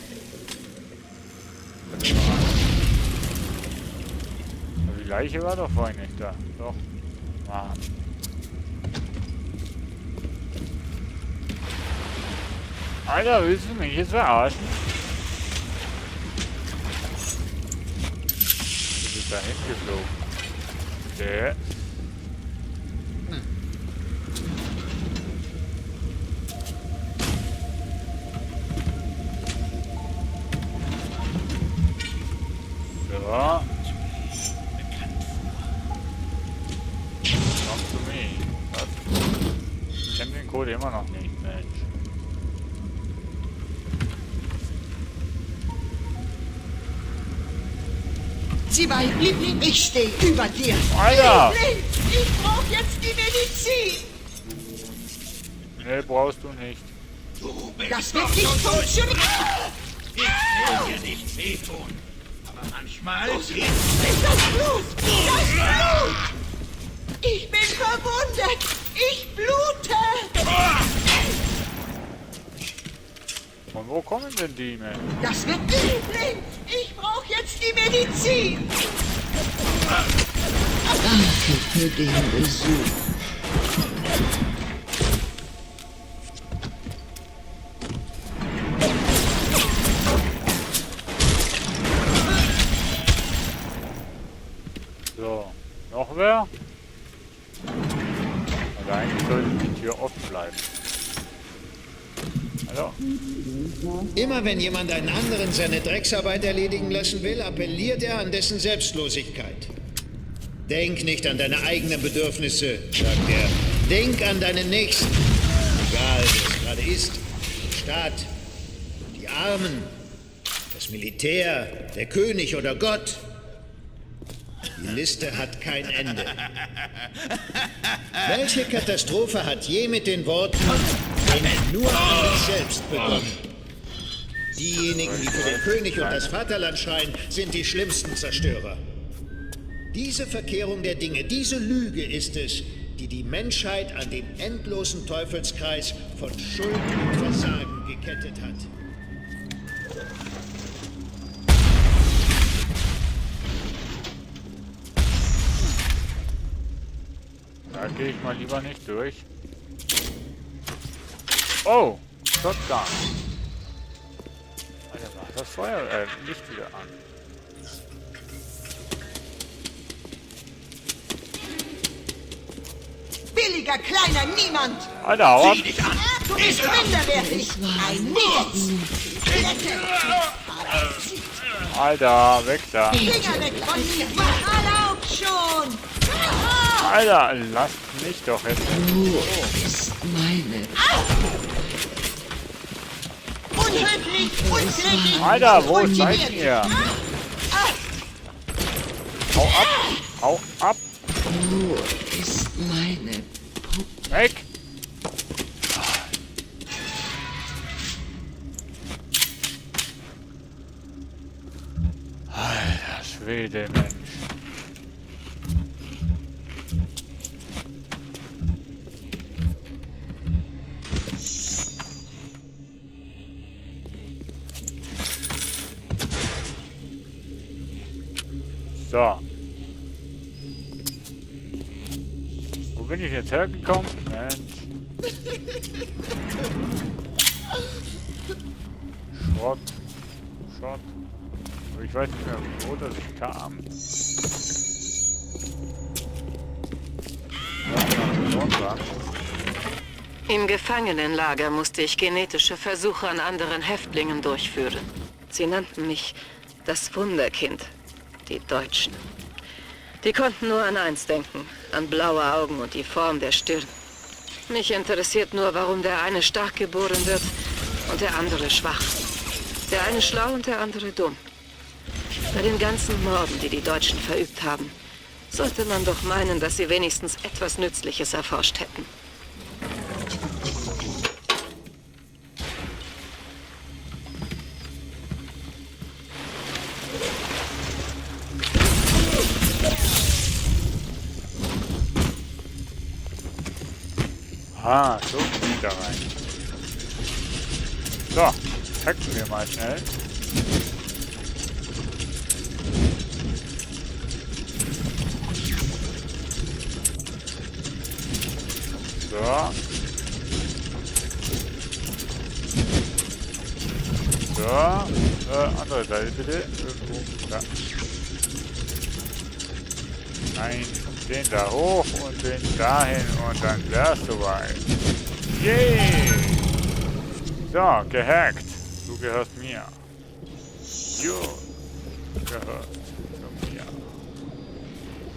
Aber die Leiche war doch vorhin nicht da. Doch. Mann. Alter, willst du mich jetzt verarschen? Du bist da hingeflogen. Okay. So. Komm zu mir. Was? Ich kenn den Code immer noch nicht, Mensch. Sie war Liebling, ich stehe über dir. Alter! Liebling, ich brauch jetzt die Medizin. Nee, brauchst du nicht. Das wird nicht funktionieren. Ich will dir nicht wehtun. Aber manchmal... Ist das Blut! Das Blut! Ich bin verwundet! Ich blute! Von wo kommen denn die, Mensch? Das wird Liebling! Ich brauche jetzt die Medizin! Danke für den Besuch. So, noch wer? Also eigentlich sollte die Tür offen bleiben. Hallo? Immer wenn jemand einen anderen seine Drecksarbeit erledigen lassen will, appelliert er an dessen Selbstlosigkeit. Denk nicht an deine eigenen Bedürfnisse, sagt er. Denk an deinen Nächsten. Egal, wer es gerade ist. Der Staat, die Armen, das Militär, der König oder Gott. Die Liste hat kein Ende. Welche Katastrophe hat je mit den Worten "Denk nur an dich selbst" begonnen? Diejenigen, die für den König und das Vaterland schreien, sind die schlimmsten Zerstörer. Diese Verkehrung der Dinge, diese Lüge ist es, die die Menschheit an den endlosen Teufelskreis von Schuld und Versagen gekettet hat. Da gehe ich mal lieber nicht durch. Oh! Shotgun! Alter, mach das Licht wieder an. Billiger kleiner Niemand! Alter, hau ab! Sieh dich an! Du bist minderwertig! Ein Nichts! Alter, weg da! Finger weg von mir! Erlaubt schon! Alter, lasst mich doch jetzt. Du bist meine. Unhöflich, unflätig! Alter, wo seid ihr? Hau ab! Hau ab! Du bist meine Puppe. Weg! wilde Mensch. So. Wo bin ich jetzt hergekommen? Mensch. Schrott. Schrott. Aber ich weiß nicht mehr, wo das ich kam. Im Gefangenenlager musste ich genetische Versuche an anderen Häftlingen durchführen. Sie nannten mich das Wunderkind. Die Deutschen. Die konnten nur an eins denken, an blaue Augen und die Form der Stirn. Mich interessiert nur, warum der eine stark geboren wird und der andere schwach. Der eine schlau und der andere dumm. Bei den ganzen Morden, die die Deutschen verübt haben, sollte man doch meinen, dass sie wenigstens etwas Nützliches erforscht hätten. Ah, so geht da rein. So, hacken wir mal schnell. So. So. Andere Seite bitte. Irgendwo. Da. Nein. Den da hoch und den dahin und dann wär's soweit. Yay! So, gehackt. Du gehörst mir. Jo, gehört zu mir.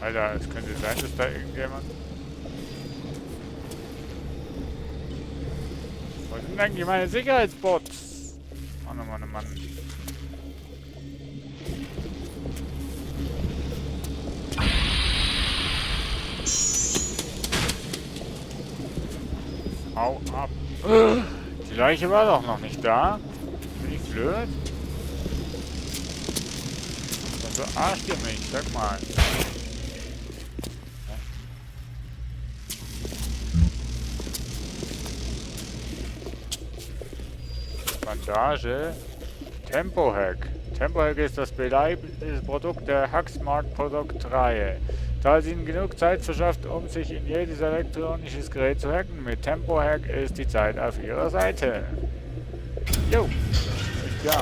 Alter, es könnte sein, dass da irgendjemand... Wo sind eigentlich meine Sicherheitsbots? Mann, oh Mann, oh Mann. Hau ab. Die Leiche war doch noch nicht da. Bin ich blöd? Dann verarscht ihr mich, sag mal. Bandage. Tempo-Hack. Tempo-Hack ist das beliebteste Produkt der Hacksmart-Produktreihe. Da es ihnen genug Zeit verschafft, um sich in jedes elektronisches Gerät zu hacken. Mit Tempo-Hack ist die Zeit auf ihrer Seite. Jo, ja.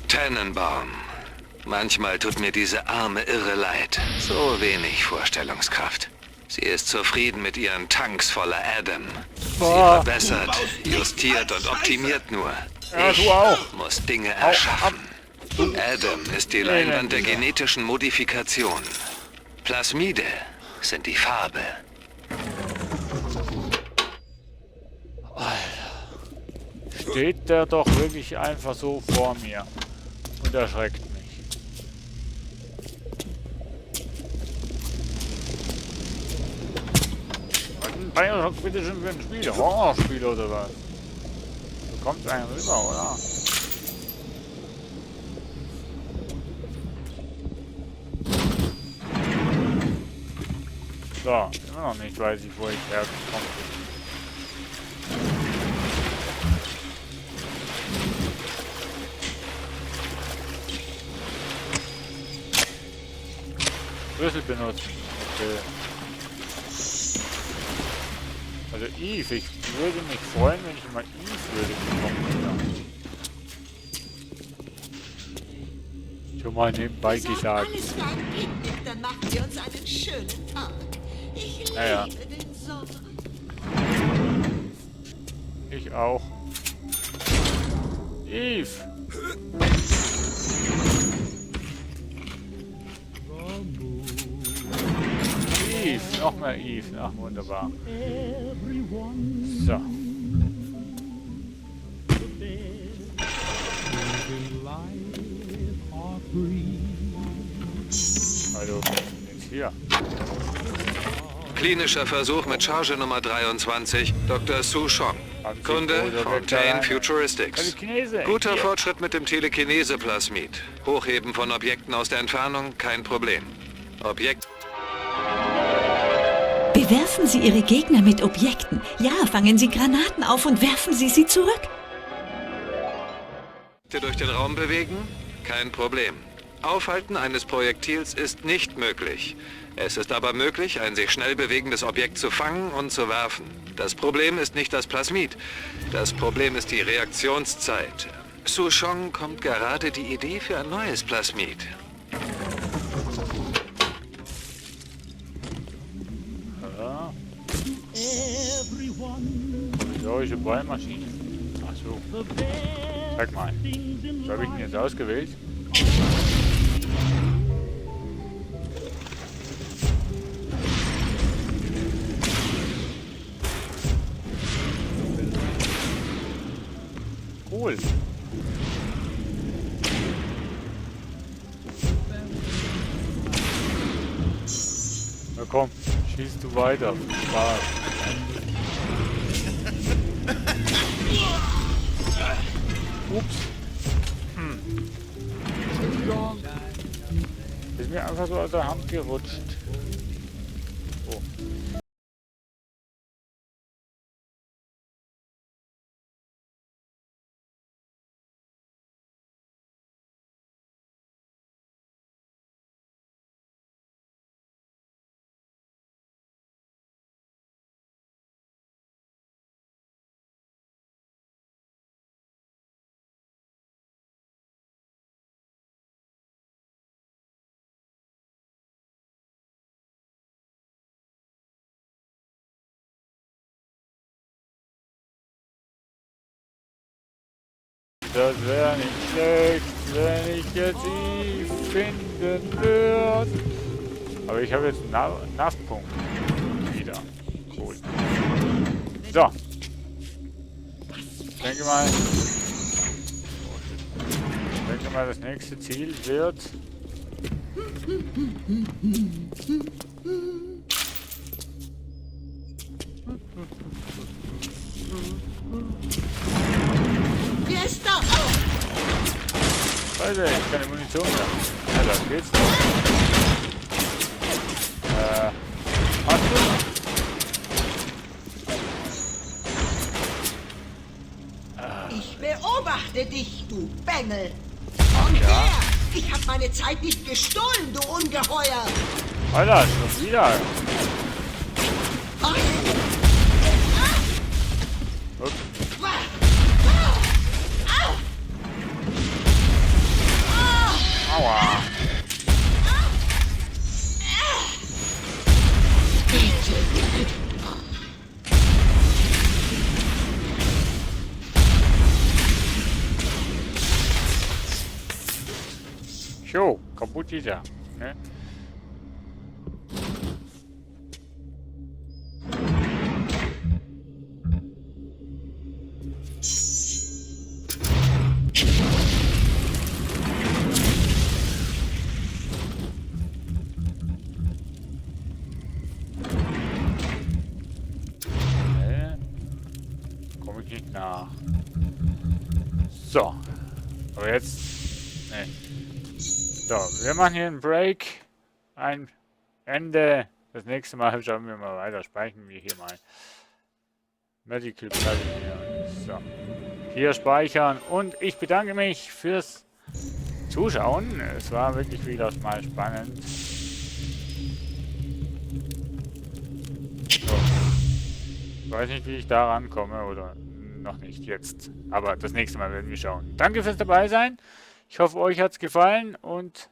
Tannenbaum. Manchmal tut mir diese arme Irre leid. So wenig Vorstellungskraft. Sie ist zufrieden mit ihren Tanks voller Adam. Sie verbessert, justiert und optimiert nur. Ja, du auch. Muss Dinge erschaffen. Adam ist die Leinwand der genetischen Modifikation. Plasmide sind die Farbe. Alter. Steht der doch wirklich einfach so vor mir und erschreckt mich. Was ist ein Bioshock bitte schon für ein Spiel? Horrorspiel oder was? So kommt es einem rüber, oder? So, immer noch nicht weiß ich, wo ich hergekommen bin. Schlüssel benutzen. Okay. Also Eve, ich würde mich freuen, wenn ich mal Eve würde bekommen. Schon mal nebenbei gesagt. Alles für ein Picknick, dann machen wir uns einen schönen Tag. Ich liebe den Sommer. Ich auch. Eve! Eve! Noch mehr Eve. Ach, wunderbar. So. Also, jetzt hier. Klinischer Versuch mit Charge Nummer 23, Dr. Su Chong. Kunde, Fontaine Futuristics. Guter Fortschritt mit dem Telekinese-Plasmid. Hochheben von Objekten aus der Entfernung, kein Problem. Objekt... Bewerfen Sie Ihre Gegner mit Objekten. Ja, fangen Sie Granaten auf und werfen Sie sie zurück. Durch den Raum bewegen? Kein Problem. Aufhalten eines Projektils ist nicht möglich. Es ist aber möglich, ein sich schnell bewegendes Objekt zu fangen und zu werfen. Das Problem ist nicht das Plasmid. Das Problem ist die Reaktionszeit. Su Chong kommt gerade die Idee für ein neues Plasmid. Ja. Solche Ballmaschinen. Ach so. Sag mal. Was habe ich denn jetzt ausgewählt? Cool. Na komm, schießt du weiter. Spaß. Ups. Ist mir einfach so aus der Hand gerutscht. Oh. Das wäre nicht schlecht, wenn ich jetzt sie finden würde. Aber ich habe jetzt einen NAV-Punkt wieder. Cool. So. Ich denke mal, das nächste Ziel wird... Leute, ich habe keine Munition mehr. Ja, das geht's doch. Hast du? Ich beobachte dich, du Bengel. Und ja. Ich habe meine Zeit nicht gestohlen, du Ungeheuer. Alter, schon wieder. Ups. Aua. So, kaputt ist er. Ne? Komme ich nicht nach. So. Aber jetzt... Ne. So, wir machen hier einen Break. Ein Ende. Das nächste Mal schauen wir mal weiter. Speichern wir hier mal. Medical Pavilion. So. Hier speichern. Und ich bedanke mich fürs Zuschauen. Es war wirklich wieder mal spannend. So. Ich weiß nicht, wie ich da rankomme oder noch nicht jetzt. Aber das nächste Mal werden wir schauen. Danke fürs dabei sein. Ich hoffe, euch hat es gefallen und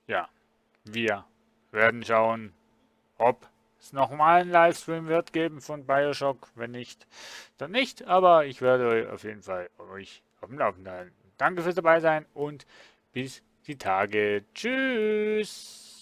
ja, wir werden schauen, ob es nochmal einen Livestream wird geben von BioShock. Wenn nicht, dann nicht. Aber ich werde auf jeden Fall euch auf dem Laufenden halten. Danke fürs dabei sein und bis die Tage. Tschüss.